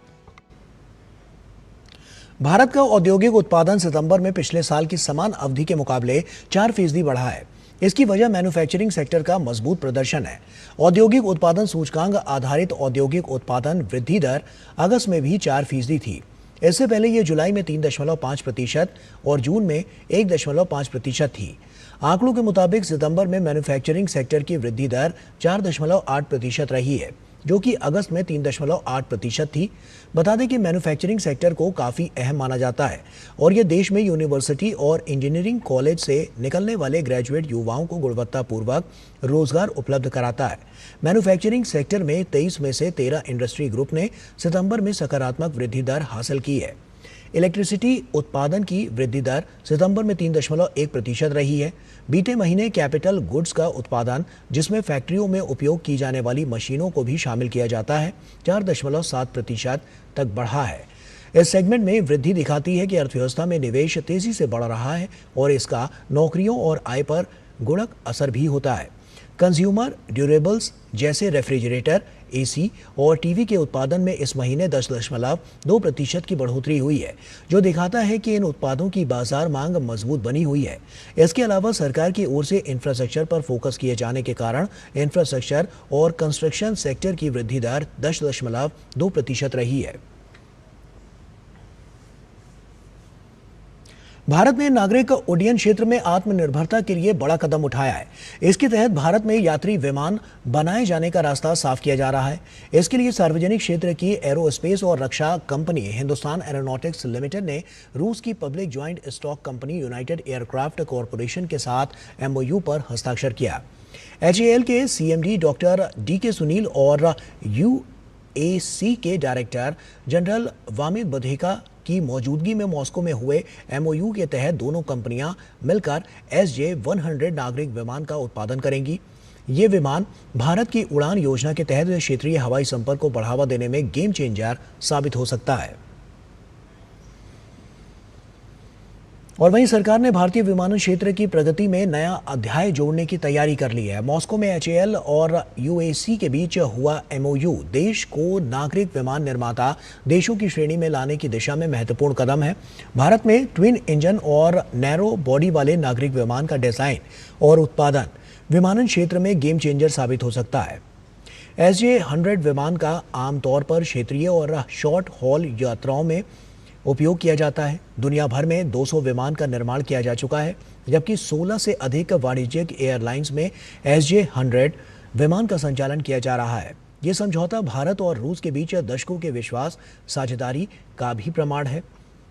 A: भारत का औद्योगिक उत्पादन सितंबर में पिछले साल की समान अवधि के मुकाबले 4% बढ़ा है। इसकी वजह मैन्युफैक्चरिंग सेक्टर का मजबूत प्रदर्शन है। औद्योगिक उत्पादन सूचकांक आधारित औद्योगिक उत्पादन वृद्धि दर अगस्त में भी 4% थी। इससे पहले ये जुलाई में 3.5% और जून में 1.5% थी। आंकड़ों के मुताबिक सितंबर में मैन्युफैक्चरिंग सेक्टर की वृद्धि दर 4.8% रही है, जो कि अगस्त में 3.8% थी। बता दें कि मैन्युफैक्चरिंग सेक्टर को काफ़ी अहम माना जाता है और यह देश में यूनिवर्सिटी और इंजीनियरिंग कॉलेज से निकलने वाले ग्रेजुएट युवाओं को गुणवत्तापूर्वक रोजगार उपलब्ध कराता है। मैन्युफैक्चरिंग सेक्टर में 23 में से 13 इंडस्ट्री ग्रुप ने सितंबर में सकारात्मक वृद्धि दर हासिल की है। इलेक्ट्रिसिटी उत्पादन की वृद्धि दर सितंबर में 3.1% रही है। बीते महीने कैपिटल गुड्स का उत्पादन, जिसमें फैक्ट्रियों में उपयोग की जाने वाली मशीनों को भी शामिल किया जाता है, 4.7% तक बढ़ा है। इस सेगमेंट में वृद्धि दिखाती है कि अर्थव्यवस्था में निवेश तेजी से बढ़ रहा है और इसका नौकरियों और आय पर गुणक असर भी होता है। कंज्यूमर ड्यूरेबल्स जैसे रेफ्रिजरेटर, AC और टीवी के उत्पादन में इस महीने 10.2% की बढ़ोतरी हुई है, जो दिखाता है कि इन उत्पादों की बाजार मांग मजबूत बनी हुई है। इसके अलावा सरकार की ओर से इंफ्रास्ट्रक्चर पर फोकस किए जाने के कारण इंफ्रास्ट्रक्चर और कंस्ट्रक्शन सेक्टर की वृद्धि दर 10.2% रही है। भारत ने नागरिक उड्डयन क्षेत्र में आत्मनिर्भरता के लिए बड़ा कदम उठाया है। इसके तहत भारत में यात्री विमान बनाए जाने का रास्ता साफ किया जा रहा है। इसके लिए सार्वजनिक क्षेत्र की एरोस्पेस और रक्षा कंपनी हिंदुस्तान एरोनॉटिक्स लिमिटेड ने रूस की public joint stock company United aircraft corporation के साथ MOU पर हस्ताक्षर किया। HAL के CMD डॉक्टर DK सुनील और UAC के डायरेक्टर जनरल वामिद बधेका की मौजूदगी में मॉस्को में हुए MOU के तहत दोनों कंपनियां मिलकर SJ-100 नागरिक विमान का उत्पादन करेंगी। ये विमान भारत की उड़ान योजना के तहत क्षेत्रीय हवाई संपर्क को बढ़ावा देने में गेम चेंजर साबित हो सकता है। और वहीं सरकार ने भारतीय विमानन क्षेत्र की प्रगति में नया अध्याय जोड़ने की तैयारी कर ली है। मॉस्को में HAL और UAC के बीच हुआ MOU देश को नागरिक विमान निर्माता देशों की श्रेणी में लाने की दिशा में महत्वपूर्ण कदम है। भारत में ट्विन इंजन और नैरो बॉडी वाले नागरिक विमान का डिजाइन और उत्पादन विमानन क्षेत्र में गेम चेंजर साबित हो सकता है। SJ-100 विमान का आमतौर पर क्षेत्रीय और शॉर्ट हॉल यात्राओं में उपयोग किया जाता है। दुनिया भर में 200 विमान का निर्माण किया जा चुका है, जबकि 16 से अधिक वाणिज्यिक एयरलाइंस में SJ-100 विमान का संचालन किया जा रहा है। ये समझौता भारत और रूस के बीच दशकों के विश्वास साझेदारी का भी प्रमाण है।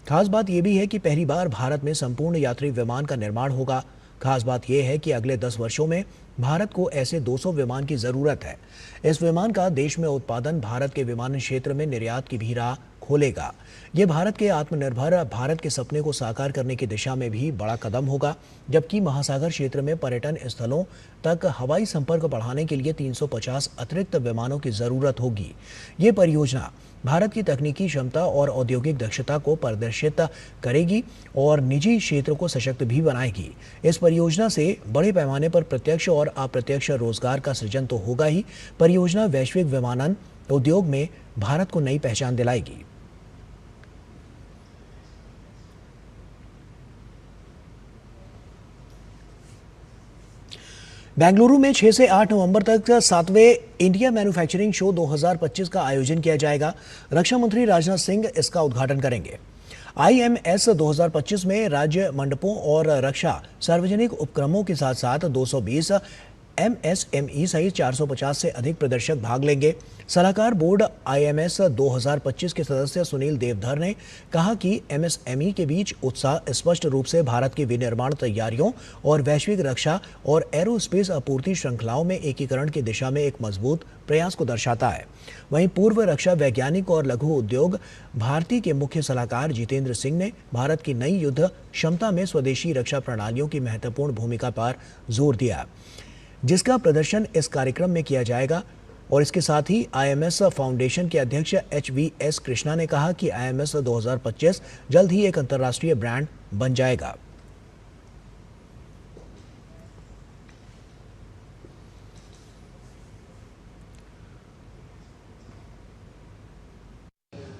A: खास बात यह भी है कि पहली बार भारत में संपूर्ण यात्री विमान का निर्माण होगा। खास बात यह है कि अगले 10 वर्षों में भारत को ऐसे 200 विमान की जरूरत है। इस विमान का देश में उत्पादन भारत के विमानन क्षेत्र में निर्यात की भी राह खोलेगा। ये भारत के आत्मनिर्भर भारत के सपने को साकार करने की दिशा में भी बड़ा कदम होगा, जबकि महासागर क्षेत्र में पर्यटन स्थलों तक हवाई संपर्क बढ़ाने के लिए 350 अतिरिक्त विमानों की जरूरत होगी। ये परियोजना भारत की तकनीकी क्षमता और औद्योगिक दक्षता को प्रदर्शित करेगी और निजी क्षेत्र को सशक्त भी बनाएगी। इस परियोजना से बड़े पैमाने पर प्रत्यक्ष और अप्रत्यक्ष रोजगार का सृजन तो होगा ही, परियोजना वैश्विक विमानन उद्योग में भारत को नई पहचान दिलाएगी। बेंगलुरु में 6 से 8 नवंबर तक 7वें इंडिया मैन्युफैक्चरिंग शो 2025 का आयोजन किया जाएगा। रक्षा मंत्री राजनाथ सिंह इसका उद्घाटन करेंगे। IMS 2025 में राज्य मंडपों और रक्षा सार्वजनिक उपक्रमों के साथ साथ 220 MSME सहित 450 से अधिक प्रदर्शक भाग लेंगे। सलाहकार बोर्ड IMS 2025 के सदस्य सुनील देवधर ने कहा कि MSME के बीच उत्साह स्पष्ट रूप से भारत की विनिर्माण तैयारियों और वैश्विक रक्षा और एरोस्पेस आपूर्ति श्रृंखलाओं में एकीकरण की दिशा में एक मजबूत प्रयास को दर्शाता है। वहीं पूर्व रक्षा वैज्ञानिक और लघु उद्योग भारती के मुख्य सलाहकार जितेंद्र सिंह ने भारत की नई युद्ध क्षमता में स्वदेशी रक्षा प्रणालियों की महत्वपूर्ण भूमिका पर जोर दिया, जिसका प्रदर्शन इस कार्यक्रम में किया जाएगा। और इसके साथ ही IMS फाउंडेशन के अध्यक्ष HVS कृष्णा ने कहा कि IMS 2025 जल्द ही एक अंतर्राष्ट्रीय ब्रांड बन जाएगा।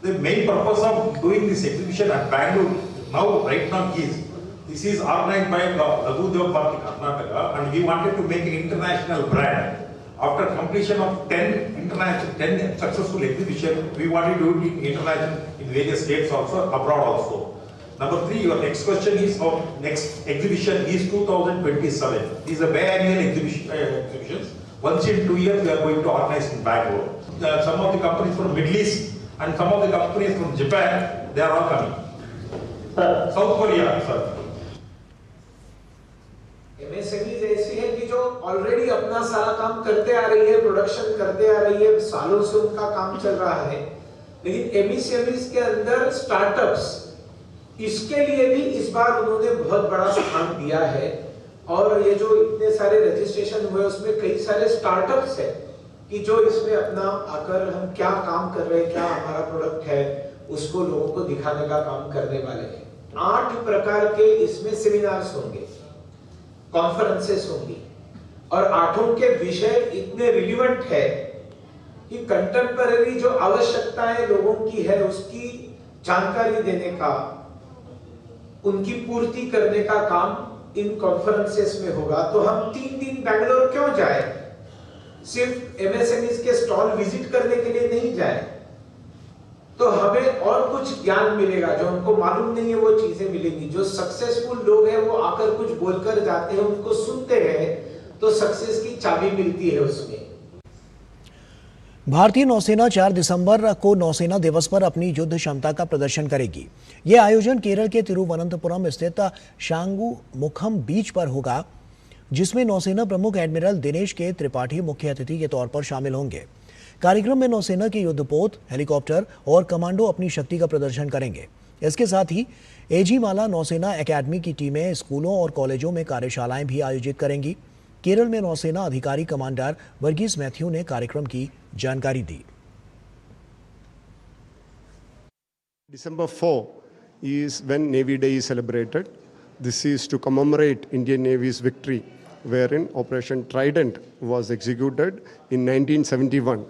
D: The main purpose of doing this exhibition at Bangalore right now is this is organized by Laghu Udyog Bharati Karnataka, and we wanted to make an international brand. After completion of 10 successful exhibitions, we wanted to do it in international in various states also, abroad also. Number 3, your next question is our next exhibition is 2027. These are biannual exhibitions. Once in 2 years, we are going to organize in Bangalore. Some of the companies from Middle East and some of the companies from Japan, they are all coming. South Korea, sir.
E: MSMEs ऐसी है कि जो ऑलरेडी अपना सारा काम करते आ रही है, प्रोडक्शन करते आ रही है, सालों से उनका काम चल रहा है। लेकिन MSMEs के अंदर स्टार्टअप्स, इसके लिए भी इस बार उन्होंने बहुत बड़ा स्थान दिया है। और ये जो इतने सारे रजिस्ट्रेशन हुए उसमें कई सारे स्टार्टअप्स है कि जो इसमें अपना आकर हम क्या काम कर रहे हैं, क्या हमारा प्रोडक्ट है, उसको लोगों को दिखाने का काम करने वाले हैं। 8 प्रकार के इसमें सेमिनार्स होंगे, कॉन्फ्रेंसेस होंगी, और 8 के विषय इतने रिलेवेंट है कि कंटेम्पररी जो आवश्यकताएं लोगों की है उसकी जानकारी देने का, उनकी पूर्ति करने का काम इन कॉन्फ्रेंसेस में होगा। तो हम 3 दिन बेंगलोर क्यों जाए? सिर्फ MSMEs के स्टॉल विजिट करने के लिए नहीं जाए, तो हमें और कुछ ज्ञान मिलेगा, जो हमको मालूम नहीं है वो चीजें मिलेंगी। जो सक्सेसफुल लोग हैं वो आकर कुछ बोलकर जाते हैं, उनको सुनते हैं तो सक्सेस की चाबी मिलती है उसमें।
A: भारतीय नौसेना 4 दिसंबर को नौसेना दिवस पर अपनी युद्ध क्षमता का प्रदर्शन करेगी। यह आयोजन केरल के तिरुवनंतपुरम स्थित शांगुमुखम बीच पर होगा, जिसमें नौसेना प्रमुख एडमिरल दिनेश के त्रिपाठी मुख्य अतिथि के तौर पर शामिल होंगे। कार्यक्रम में नौसेना के युद्धपोत, हेलीकॉप्टर और कमांडो अपनी शक्ति का प्रदर्शन करेंगे। इसके साथ ही एजी माला नौसेना एकेडमी की टीमें स्कूलों और कॉलेजों में कार्यशालाएं भी आयोजित करेंगी। केरल में नौसेना अधिकारी कमांडर वर्गीस मैथ्यू ने कार्यक्रम की जानकारी दी।
W: December 4 is when Navy Day is celebrated. This is to commemorate Indian Navy's victory, wherein Operation Trident was executed in 1971,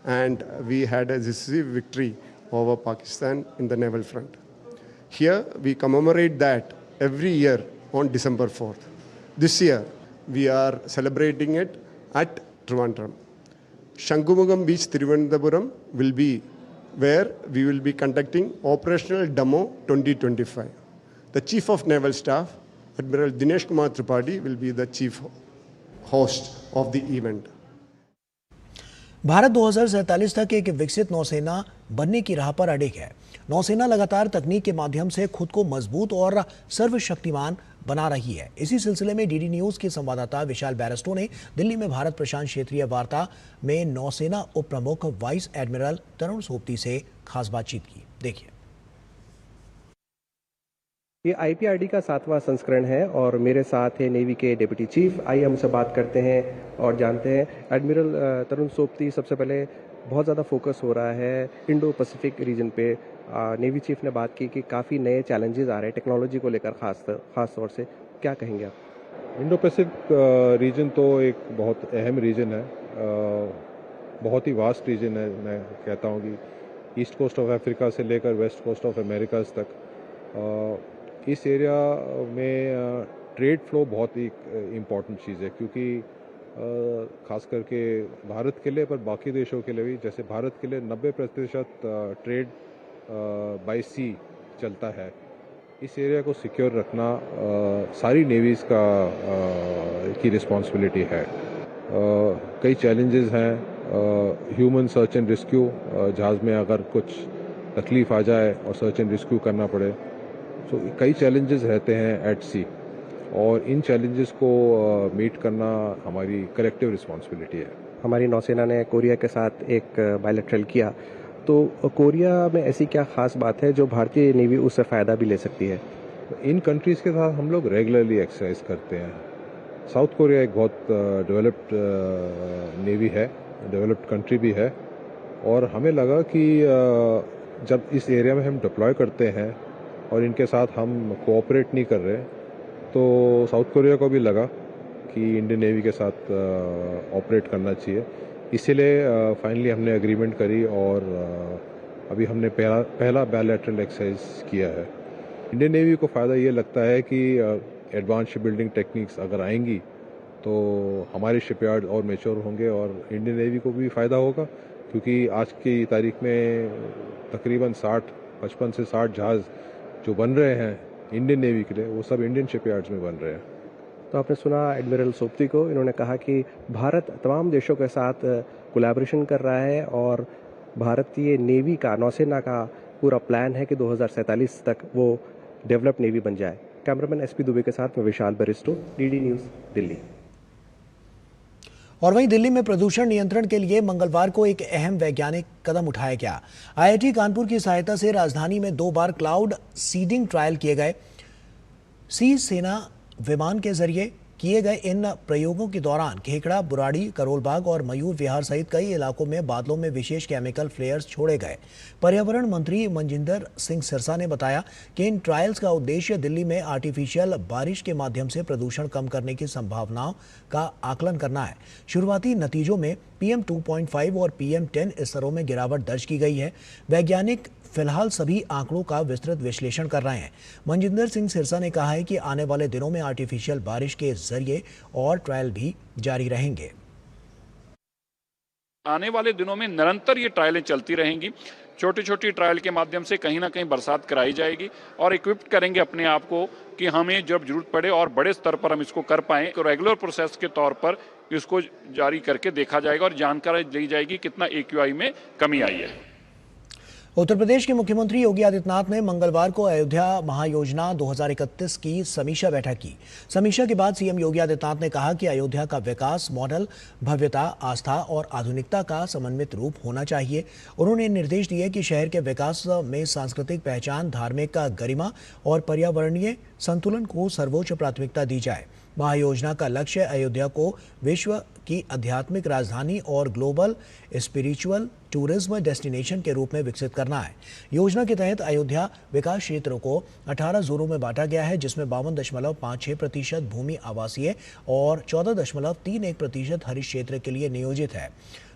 W: and we had a decisive victory over Pakistan in the naval front. Here we commemorate that every year on December 4th. This year we are celebrating it at Trivandrum. Shangumugam Beach, Thiruvananthapuram will be where we will be conducting operational demo 2025. The Chief of Naval Staff, Admiral Dinesh Kumar Tripathi, will be the chief host of the event.
A: Bharat 2047 तक एक विकसित नौसेना बनने की राह पर अडिग है। नौसेना लगातार तकनीक के माध्यम से खुद को मजबूत और सर्वशक्तिमान बना रही है। इसी सिलसिले में डीडी न्यूज के संवाददाता विशाल बैरस्टो ने दिल्ली में भारत प्रशांत क्षेत्रीय वार्ता में नौसेना उप प्रमुख वाइस एडमिरल तरुण सोबती से खास बातचीत की। देखिए।
G: ये आईपीआरडी का 7वां संस्करण है और मेरे साथ है नेवी के डिप्टी चीफ। आइए हमसे बात करते हैं और जानते हैं। एडमिरल तरुण सोबती, सबसे पहले बहुत ज़्यादा फोकस हो रहा है इंडो पैसिफिक रीजन पे। नेवी चीफ ने बात की कि काफ़ी नए चैलेंजेस आ रहे हैं टेक्नोलॉजी को लेकर, खास तौर से क्या कहेंगे आप?
H: इंडो पैसिफिक रीजन तो एक बहुत अहम रीजन है, बहुत ही वास्ट रीजन है। मैं कहता हूँ कि ईस्ट कोस्ट ऑफ अफ्रीका से लेकर वेस्ट कोस्ट ऑफ अमेरिकाज तक इस एरिया में ट्रेड फ्लो बहुत ही इम्पॉर्टेंट चीज़ है, क्योंकि ख़ास करके भारत के लिए, पर बाकी देशों के लिए भी, जैसे भारत के लिए 90% ट्रेड बाय सी चलता है। इस एरिया को सिक्योर रखना सारी नेवीज़ की रिस्पॉन्सिबिलिटी है। कई चैलेंजेस हैं, ह्यूमन सर्च एंड रेस्क्यू, जहाज़ में अगर कुछ तकलीफ़ आ जाए और सर्च एंड रेस्क्यू करना पड़े, तो कई चैलेंजेस रहते हैं एट सी, और इन चैलेंजेस को मीट करना हमारी कलेक्टिव रिस्पॉन्सिबिलिटी है।
G: हमारी नौसेना ने कोरिया के साथ एक बायलैटरल किया, तो कोरिया में ऐसी क्या खास बात है जो भारतीय नेवी उससे फ़ायदा भी ले सकती है?
H: इन कंट्रीज़ के साथ हम लोग रेगुलरली एक्सरसाइज करते हैं। साउथ कोरिया एक बहुत डेवलप्ड नेवी है, डेवलप्ड कंट्री भी है, और हमें लगा कि जब इस एरिया में हम डिप्लॉय करते हैं और इनके साथ हम कोऑपरेट नहीं कर रहे, तो साउथ कोरिया को भी लगा कि इंडियन नेवी के साथ ऑपरेट करना चाहिए। इसीलिए फाइनली हमने एग्रीमेंट करी और अभी हमने पहला बायलैटरल एक्सरसाइज किया है। इंडियन नेवी को फ़ायदा ये लगता है कि एडवांस शिप बिल्डिंग टेक्निक्स अगर आएंगी तो हमारे शिपयार्ड और मैच्योर होंगे और इंडियन नेवी को भी फ़ायदा होगा, क्योंकि आज की तारीख में तकरीबन 55 से 60 जहाज़ जो बन रहे हैं इंडियन नेवी के लिए, वो सब इंडियन शिपयार्ड्स में बन रहे हैं।
G: तो आपने सुना एडमिरल सोबती को, इन्होंने कहा कि भारत तमाम देशों के साथ कोलैबोरेशन कर रहा है और भारतीय नेवी का, नौसेना का पूरा प्लान है कि 2047 तक वो डेवलप्ड नेवी बन जाए। कैमरामैन एसपी दुबे के साथ मैं विशाल बैरिस्टो, डीडी न्यूज़, दिल्ली।
A: और वहीं दिल्ली में प्रदूषण नियंत्रण के लिए मंगलवार को एक अहम वैज्ञानिक कदम उठाया गया। आईआईटी कानपुर की सहायता से राजधानी में 2 बार क्लाउड सीडिंग ट्रायल किए गए। सी सेना विमान के जरिए किए गए इन प्रयोगों के दौरान खेखड़ा, बुराड़ी, करोलबाग और मयूर विहार सहित कई इलाकों में बादलों में विशेष केमिकल फ्लेयर्स छोड़े गए। पर्यावरण मंत्री मनजिंदर सिंह सिरसा ने बताया कि इन ट्रायल्स का उद्देश्य दिल्ली में आर्टिफिशियल बारिश के माध्यम से प्रदूषण कम करने की संभावनाओं का आकलन करना है। शुरुआती नतीजों में PM 2.5 और PM 10 स्तरों में गिरावट दर्ज की गई है। वैज्ञानिक फिलहाल सभी आंकड़ों का विस्तृत विश्लेषण कर रहे हैं। मनजिंदर सिंह सिरसा ने कहा है कि आने वाले दिनों में आर्टिफिशियल बारिश के जरिए और ट्रायल भी जारी रहेंगे।
I: आने वाले दिनों में निरंतर ये ट्रायलें चलती रहेंगी। छोटी छोटी ट्रायल के माध्यम से कहीं ना कहीं बरसात कराई जाएगी और इक्विप्ड करेंगे अपने आप को कि हमें जब जरूरत पड़े और बड़े स्तर पर हम इसको कर पाएं, तो रेगुलर प्रोसेस के तौर पर इसको जारी करके देखा जाएगा और जानकारी दी जाएगी कितना AQI में कमी आई है।
A: उत्तर प्रदेश के मुख्यमंत्री योगी आदित्यनाथ ने मंगलवार को अयोध्या महायोजना 2031 की समीक्षा बैठक की। समीक्षा के बाद सीएम योगी आदित्यनाथ ने कहा कि अयोध्या का विकास मॉडल भव्यता, आस्था और आधुनिकता का समन्वित रूप होना चाहिए। उन्होंने निर्देश दिए कि शहर के विकास में सांस्कृतिक पहचान, धार्मिक गरिमा और पर्यावरणीय संतुलन को सर्वोच्च प्राथमिकता दी जाए। महायोजना का लक्ष्य अयोध्या को विश्व की आध्यात्मिक राजधानी और ग्लोबल स्पिरिचुअल टूरिज्म डेस्टिनेशन के रूप में विकसित करना है। योजना के तहत अयोध्या विकास क्षेत्र को 18 जोनों में बांटा गया है, जिसमें 52.56% भूमि आवासीय और 14.31% हरित क्षेत्र के लिए नियोजित है।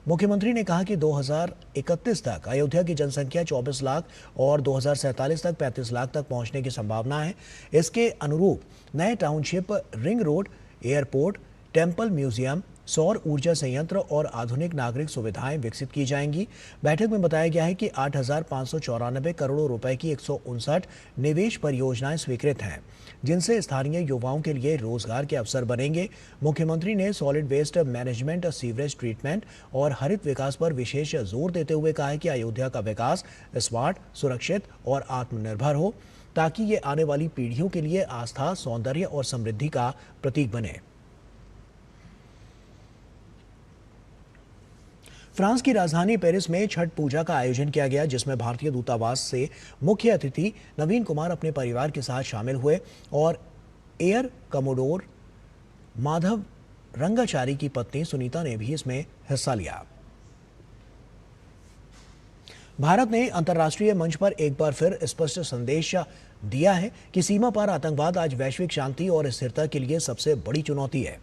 A: मुख्यमंत्री ने कहा कि 2031 तक अयोध्या की जनसंख्या 24 लाख और 2047 तक 35 लाख तक पहुंचने की संभावना है। इसके अनुरूप नए township, ring road, airport, temple museum, सौर ऊर्जा संयंत्र और आधुनिक नागरिक सुविधाएं विकसित की जाएंगी। बैठक में बताया गया है कि 8,594 करोड़ रुपए की 159 निवेश परियोजनाएं स्वीकृत हैं, जिनसे स्थानीय युवाओं के लिए रोजगार के अवसर बनेंगे। मुख्यमंत्री ने solid waste management, sewerage treatment और हरित विकास पर विशेष जोर देते हुए कहा है कि अयोध्या का विकास स्मार्ट, सुरक्षित और आत्मनिर्भर हो, ताकि ये आने वाली पीढ़ियों के लिए आस्था, सौंदर्य और समृद्धि का प्रतीक बने। फ्रांस की राजधानी पेरिस में छठ पूजा का आयोजन किया गया, जिसमें भारतीय दूतावास से मुख्य अतिथि नवीन कुमार अपने परिवार के साथ शामिल हुए और एयर कमोडोर माधव रंगाचारी की पत्नी सुनीता ने भी इसमें हिस्सा लिया। भारत ने अंतर्राष्ट्रीय मंच पर एक बार फिर स्पष्ट संदेश दिया है कि सीमा पार आतंकवाद आज वैश्विक शांति और स्थिरता के लिए सबसे बड़ी चुनौती है।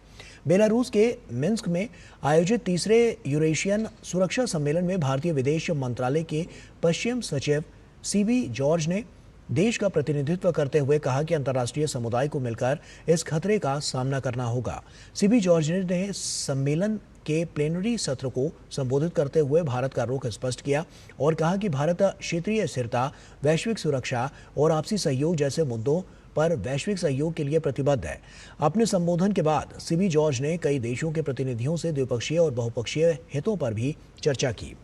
A: बेलारूस के मिन्स्क में आयोजित तीसरे यूरेशियन सुरक्षा सम्मेलन में भारतीय विदेश मंत्रालय के पश्चिम सचिव सीबी जॉर्ज ने देश का प्रतिनिधित्व करते हुए कहा कि अंतर्राष्ट्रीय समुदाय को मिलकर इस खतरे का सामना करना होगा। सीबी जॉर्ज ने सम्मेलन के प्लेनरी सत्र को संबोधित करते हुए भारत का रुख स्पष्ट किया और कहा कि भारत क्षेत्रीय स्थिरता, वैश्विक सुरक्षा और आपसी सहयोग जैसे मुद्दों पर वैश्विक सहयोग के लिए प्रतिबद्ध है। अपने संबोधन के बाद सीबी जॉर्ज ने कई देशों के प्रतिनिधियों से द्विपक्षीय और बहुपक्षीय हितों पर भी चर्चा की।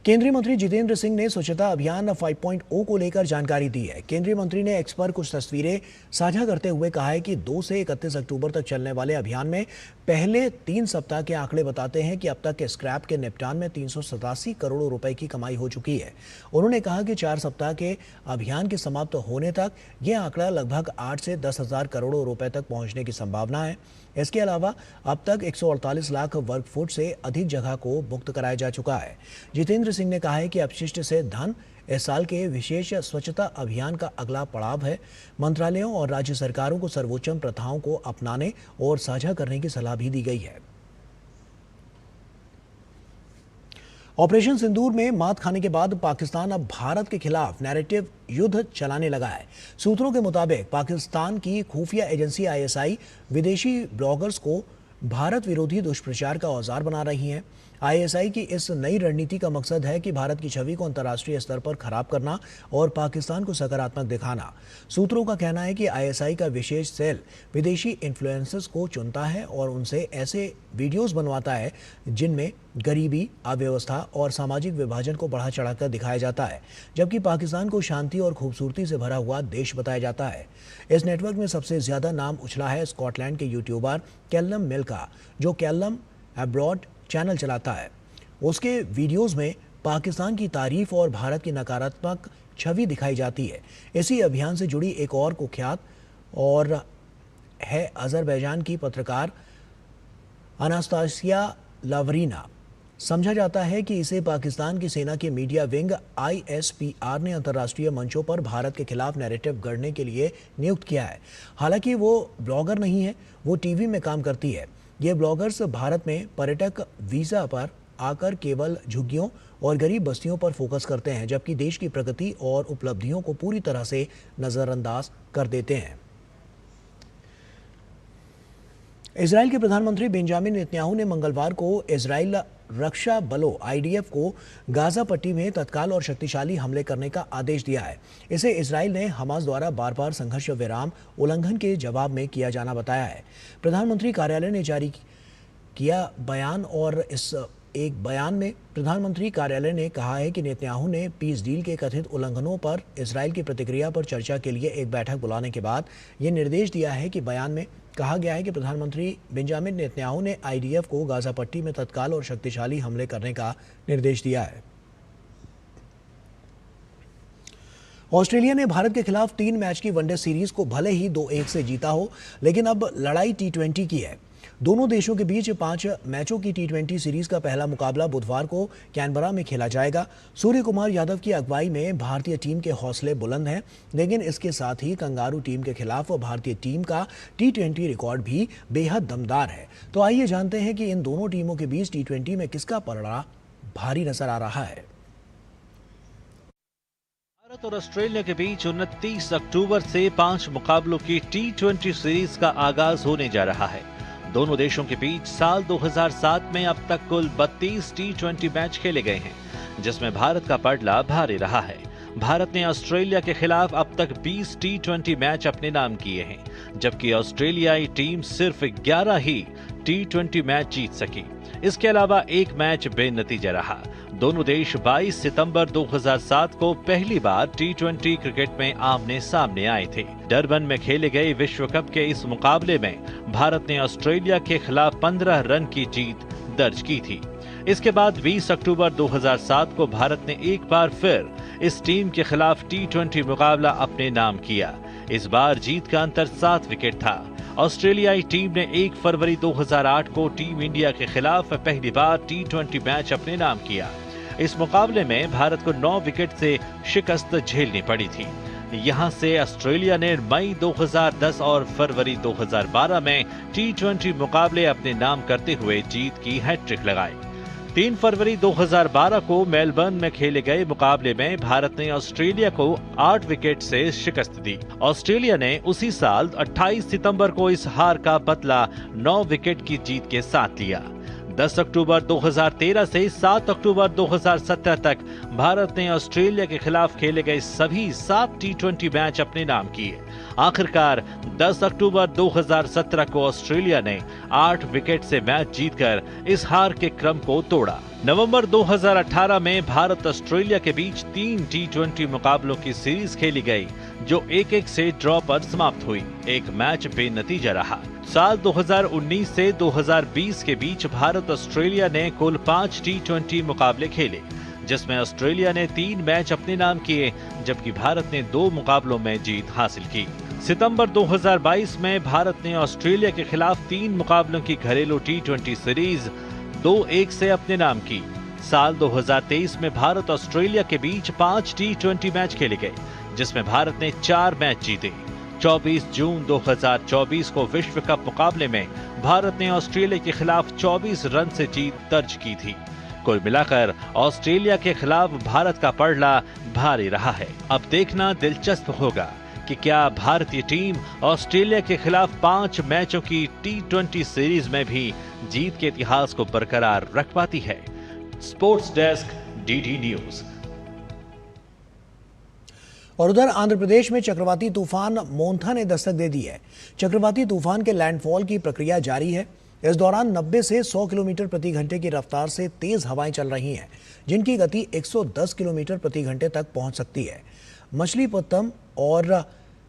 A: केंद्रीय मंत्री जितेंद्र सिंह ने स्वच्छता अभियान 5.0 को लेकर जानकारी दी है। केंद्रीय मंत्री ने एक्स पर कुछ तस्वीरें साझा करते हुए कहा है कि 2 से 31 अक्टूबर तक चलने वाले अभियान में पहले 3 सप्ताह के आंकड़े बताते हैं कि अब तक के स्क्रैप के निपटान में 387 करोड़ रुपए की कमाई हो चुकी है। उन्होंने कहा कि 4 सप्ताह के अभियान के समाप्त होने तक यह आंकड़ा लगभग 8 से 10 हजार करोड़ रुपए तक पहुंचने की संभावना है। इसके अलावा अब तक 148 लाख वर्ग फुट से अधिक जगह को मुक्त कराया जा चुका है। जितेंद्र सिंह ने कहा है कि अपशिष्ट से धन इस साल के विशेष स्वच्छता अभियान का अगला पड़ाव है। मंत्रालयों और राज्य सरकारों को सर्वोच्च प्रथाओं को अपनाने और साझा करने की सलाह भी दी गई है। ऑपरेशन सिंदूर में मात खाने के बाद पाकिस्तान अब भारत के खिलाफ नैरेटिव युद्ध चलाने लगा है। सूत्रों के मुताबिक पाकिस्तान की खुफिया एजेंसी आईएसआई विदेशी ब्लॉगर्स को भारत विरोधी दुष्प्रचार का औजार बना रही है। आईएसआई की इस नई रणनीति का मकसद है कि भारत की छवि को अंतर्राष्ट्रीय स्तर पर खराब करना और पाकिस्तान को सकारात्मक दिखाना। सूत्रों का कहना है कि आईएसआई का विशेष सेल विदेशी इन्फ्लुएंसर्स को चुनता है और उनसे ऐसे वीडियोस बनवाता है जिनमें गरीबी, अव्यवस्था और सामाजिक विभाजन को बढ़ा चढ़ाकर दिखाया जाता है, जबकि पाकिस्तान को शांति और खूबसूरती से भरा हुआ देश बताया जाता है। इस नेटवर्क में सबसे ज्यादा नाम उछला है स्कॉटलैंड के यूट्यूबर कैलम मिल का, जो कैलम अब्रॉड चैनल चलाता है। उसके वीडियोस में पाकिस्तान की तारीफ और भारत की नकारात्मक छवि दिखाई जाती है। इसी अभियान से जुड़ी एक और कुख्यात और है अजरबैजान की पत्रकार अनास्तासिया लावरीना। समझा जाता है कि इसे पाकिस्तान की सेना के मीडिया विंग ISPR ने अंतर्राष्ट्रीय मंचों पर भारत के खिलाफ नैरेटिव गढ़ने के लिए नियुक्त किया है। हालांकि वो ब्लॉगर नहीं है, वो टीवी में काम करती है। ये ब्लॉगर्स भारत में पर्यटक वीजा पर आकर केवल झुग्गियों और गरीब बस्तियों पर फोकस करते हैं, जबकि देश की प्रगति और उपलब्धियों को पूरी तरह से नजरअंदाज कर देते हैं। इजराइल के प्रधानमंत्री बेंजामिन नेतन्याहू ने मंगलवार को इजराइल रक्षा बलों IDF को गाजा पट्टी में तत्काल और शक्तिशाली हमले करने का आदेश दिया है। इसे इजराइल ने हमास द्वारा बार बार संघर्ष विराम उल्लंघन के जवाब में किया जाना बताया है। प्रधानमंत्री कार्यालय ने जारी किया बयान और इस एक बयान में प्रधानमंत्री कार्यालय ने कहा है कि नेतन्याहू ने पीस डील के कथित उल्लंघनों पर इजराइल की प्रतिक्रिया पर चर्चा के लिए एक बैठक बुलाने के बाद ये निर्देश दिया है कि बयान में कहा गया है कि प्रधानमंत्री बेंजामिन नेतन्याहू ने IDF को गाजा पट्टी में तत्काल और शक्तिशाली हमले करने का निर्देश दिया है। ऑस्ट्रेलिया ने भारत के खिलाफ 3 मैच की वनडे सीरीज को भले ही 2-1 से जीता हो, लेकिन अब लड़ाई T20 की है। दोनों देशों के बीच 5 मैचों की T20 सीरीज का पहला मुकाबला बुधवार को कैनबरा में खेला जाएगा। सूर्य कुमार यादव की अगुवाई में भारतीय टीम के हौसले बुलंद हैं, लेकिन इसके साथ ही कंगारू टीम के खिलाफ भारतीय टीम का T20 रिकॉर्ड भी बेहद दमदार है। तो आइए जानते हैं कि इन दोनों टीमों के बीच T20 में किसका पलड़ा भारी नजर आ रहा है।
F: भारत और ऑस्ट्रेलिया के बीच 29 अक्टूबर से 5 मुकाबलों की T20 सीरीज का आगाज होने जा रहा है। दोनों देशों के बीच साल 2007 में अब तक कुल 32 T20 मैच खेले गए हैं, जिसमें भारत का पलड़ा भारी रहा है। भारत ने ऑस्ट्रेलिया के खिलाफ अब तक 20 T20 मैच अपने नाम किए हैं, जबकि ऑस्ट्रेलियाई टीम सिर्फ 11 ही T20 मैच जीत सकी। इसके अलावा एक मैच बेनतीजा रहा। दोनों देश 22 सितंबर 2007 को पहली बार T20 क्रिकेट में आमने सामने आए थे। डरबन में खेले गए विश्व कप के इस मुकाबले में भारत ने ऑस्ट्रेलिया के खिलाफ 15 रन की जीत दर्ज की थी। इसके बाद 20 अक्टूबर 2007 को भारत ने एक बार फिर इस टीम के खिलाफ T20 मुकाबला अपने नाम किया। इस बार जीत का अंतर 7 विकेट था। ऑस्ट्रेलियाई टीम ने 1 फरवरी 2008 को टीम इंडिया के खिलाफ पहली बार T20 मैच अपने नाम किया। इस मुकाबले में भारत को 9 विकेट से शिकस्त झेलनी पड़ी थी। यहां से ऑस्ट्रेलिया ने मई 2010 और फरवरी 2012 में T20 मुकाबले अपने नाम करते हुए जीत की हैट्रिक लगाई। 3 फरवरी 2012 को मेलबर्न में खेले गए मुकाबले में भारत ने ऑस्ट्रेलिया को 8 विकेट से शिकस्त दी। ऑस्ट्रेलिया ने उसी साल 28 सितंबर को इस हार का बदला 9 विकेट की जीत के साथ लिया। 10 अक्टूबर 2013 से 7 अक्टूबर 2017 तक भारत ने ऑस्ट्रेलिया के खिलाफ खेले गए सभी 7 T20 मैच अपने नाम किए। आखिरकार 10 अक्टूबर 2017 को ऑस्ट्रेलिया ने 8 विकेट से मैच जीतकर इस हार के क्रम को तोड़ा। नवंबर 2018 में भारत ऑस्ट्रेलिया के बीच 3 T20 मुकाबलों की सीरीज खेली गई, जो 1-1 से ड्रॉ पर समाप्त हुई। एक मैच बेनतीजा रहा। साल 2019 से 2020 के बीच भारत ऑस्ट्रेलिया ने कुल 5 T20 मुकाबले खेले, जिसमें ऑस्ट्रेलिया ने 3 मैच अपने नाम किए, जबकि भारत ने 2 मुकाबलों में जीत हासिल की। सितंबर 2022 में भारत ने ऑस्ट्रेलिया के खिलाफ 3 मुकाबलों की घरेलू T20 सीरीज 2-1 से अपने नाम की। साल 2023 में भारत ऑस्ट्रेलिया के बीच 5 T20 मैच खेले गए, जिसमें भारत ने 4 मैच जीते। 24 जून 2024 को विश्व कप मुकाबले में भारत ने ऑस्ट्रेलिया के खिलाफ 24 रन से जीत दर्ज की थी। कुल मिलाकर ऑस्ट्रेलिया के खिलाफ भारत का पलड़ा भारी रहा है। अब देखना दिलचस्प होगा कि क्या भारतीय टीम ऑस्ट्रेलिया के खिलाफ 5 मैचों की T20 सीरीज में भी जीत के इतिहास को बरकरार रख पाती है। Sports desk, DD news.
A: और उधर आंध्र प्रदेश में चक्रवाती तूफान मोंथा ने दस्तक दे दी है। चक्रवाती तूफान के लैंडफॉल की प्रक्रिया जारी है। इस दौरान 90 से 100 किलोमीटर प्रति घंटे की रफ्तार से तेज हवाएं चल रही हैं, जिनकी गति 110 किलोमीटर प्रति घंटे तक पहुंच सकती है। मछलीपट्टनम और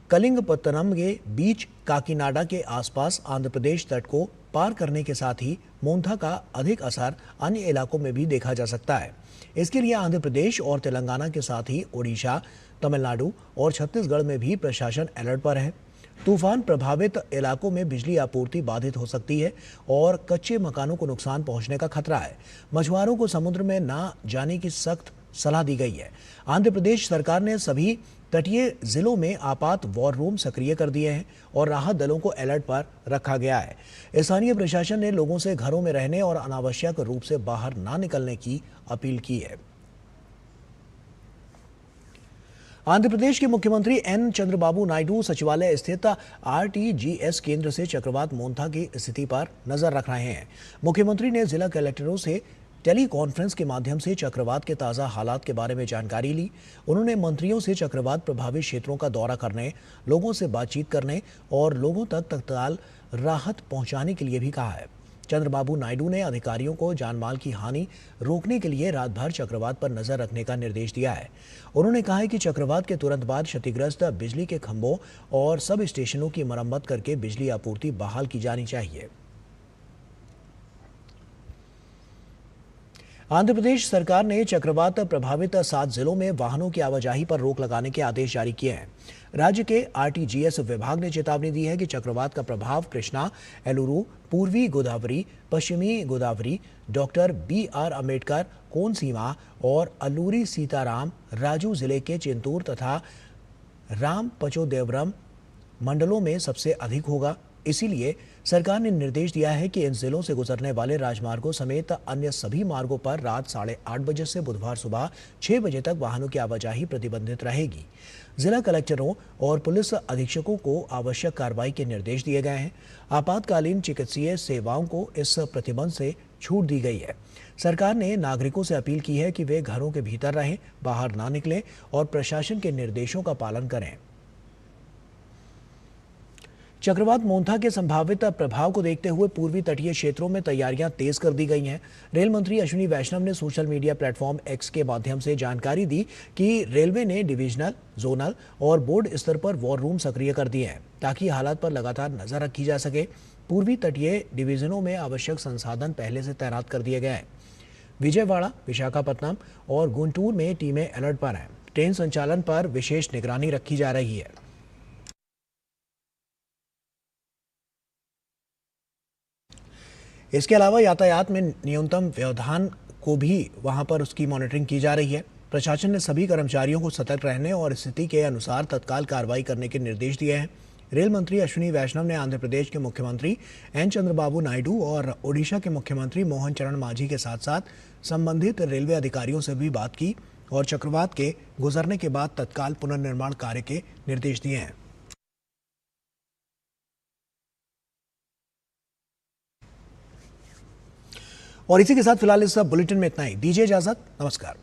A: कलिंगपट्टनम के बीच काकीनाडा के आसपास आंध्र प्रदेश तट को पार करने के साथ ही मोंथा का अधिक असर अन्य इलाकों में भी देखा जा सकता है। इसके लिए आंध्र प्रदेश और तेलंगाना के साथ ही ओडिशा, तमिलनाडु और छत्तीसगढ़ में भी प्रशासन अलर्ट पर है। तूफान प्रभावित इलाकों में बिजली आपूर्ति बाधित हो सकती है और कच्चे मकानों को नुकसान पहुंचने का खतरा है। मछुआरों को समुद्र में ना जाने की सख्त सलाह दी गई है। आंध्र प्रदेश सरकार ने सभी तटीय जिलों में आपात वॉर रूम सक्रिय कर दिए हैं और राहत दलों को अलर्ट पर रखा गया है। स्थानीय प्रशासन ने लोगों से घरों में रहने और अनावश्यक रूप से बाहर ना निकलने की अपील की है। आंध्र प्रदेश के मुख्यमंत्री एन चंद्रबाबू नायडू सचिवालय स्थित RTGS केंद्र से चक्रवात मोंथा की स्थिति पर नजर रख रहे हैं। मुख्यमंत्री ने जिला कलेक्टरों से टेली कॉन्फ्रेंस के माध्यम से चक्रवात के ताज़ा हालात के बारे में जानकारी ली। उन्होंने मंत्रियों से चक्रवात प्रभावित क्षेत्रों का दौरा करने, लोगों से बातचीत करने और लोगों तक तत्काल राहत पहुंचाने के लिए भी कहा है। चंद्रबाबू नायडू ने अधिकारियों को जानमाल की हानि रोकने के लिए रात भर चक्रवात पर नजर रखने का निर्देश दिया है। उन्होंने कहा है कि चक्रवात के तुरंत बाद क्षतिग्रस्त बिजली के खंभों और सब स्टेशनों की मरम्मत करके बिजली आपूर्ति बहाल की जानी चाहिए। आंध्र प्रदेश सरकार ने चक्रवात प्रभावित 7 जिलों में वाहनों की आवाजाही पर रोक लगाने के आदेश जारी किए हैं। राज्य के RTGS विभाग ने चेतावनी दी है कि चक्रवात का प्रभाव कृष्णा, एलुरु, पूर्वी गोदावरी, पश्चिमी गोदावरी, डॉक्टर BR अम्बेडकर, कोनसीमा और अल्लूरी सीताराम राजू जिले के चिंतूर तथा राम पचोदेवरम मंडलों में सबसे अधिक होगा। इसीलिए सरकार ने निर्देश दिया है कि इन जिलों से गुजरने वाले राजमार्गों समेत अन्य सभी मार्गों पर रात 8:30 बजे से बुधवार सुबह 6 बजे तक वाहनों की आवाजाही प्रतिबंधित रहेगी। जिला कलेक्टरों और पुलिस अधीक्षकों को आवश्यक कार्रवाई के निर्देश दिए गए हैं। आपातकालीन चिकित्सीय सेवाओं को इस प्रतिबंध से छूट दी गई है। सरकार ने नागरिकों से अपील की है कि वे घरों के भीतर रहें, बाहर ना निकलें और प्रशासन के निर्देशों का पालन करें। चक्रवात मोंथा के संभावित प्रभाव को देखते हुए पूर्वी तटीय क्षेत्रों में तैयारियां तेज कर दी गई हैं। रेल मंत्री अश्विनी वैष्णव ने सोशल मीडिया प्लेटफॉर्म एक्स के माध्यम से जानकारी दी कि रेलवे ने डिविजनल, जोनल और बोर्ड स्तर पर वॉर रूम सक्रिय कर दिए हैं ताकि हालात पर लगातार नजर रखी जा सके। पूर्वी तटीय डिवीजनों में आवश्यक संसाधन पहले से तैनात कर दिए गए हैं। विजयवाड़ा, विशाखापट्टनम और गुंटूर में टीमें अलर्ट पर हैं। ट्रेन संचालन पर विशेष निगरानी रखी जा रही है। इसके अलावा यातायात में न्यूनतम व्यवधान को भी वहां पर उसकी मॉनिटरिंग की जा रही है। प्रशासन ने सभी कर्मचारियों को सतर्क रहने और स्थिति के अनुसार तत्काल कार्रवाई करने के निर्देश दिए हैं। रेल मंत्री अश्विनी वैष्णव ने आंध्र प्रदेश के मुख्यमंत्री एन चंद्रबाबू नायडू और ओडिशा के मुख्यमंत्री मोहन चरण मांझी के साथ साथ संबंधित रेलवे अधिकारियों से भी बात की और चक्रवात के गुजरने के बाद तत्काल पुनर्निर्माण कार्य के निर्देश दिए हैं। और इसी के साथ फिलहाल इस बुलेटिन में इतना ही। दीजिए इजाजत। नमस्कार।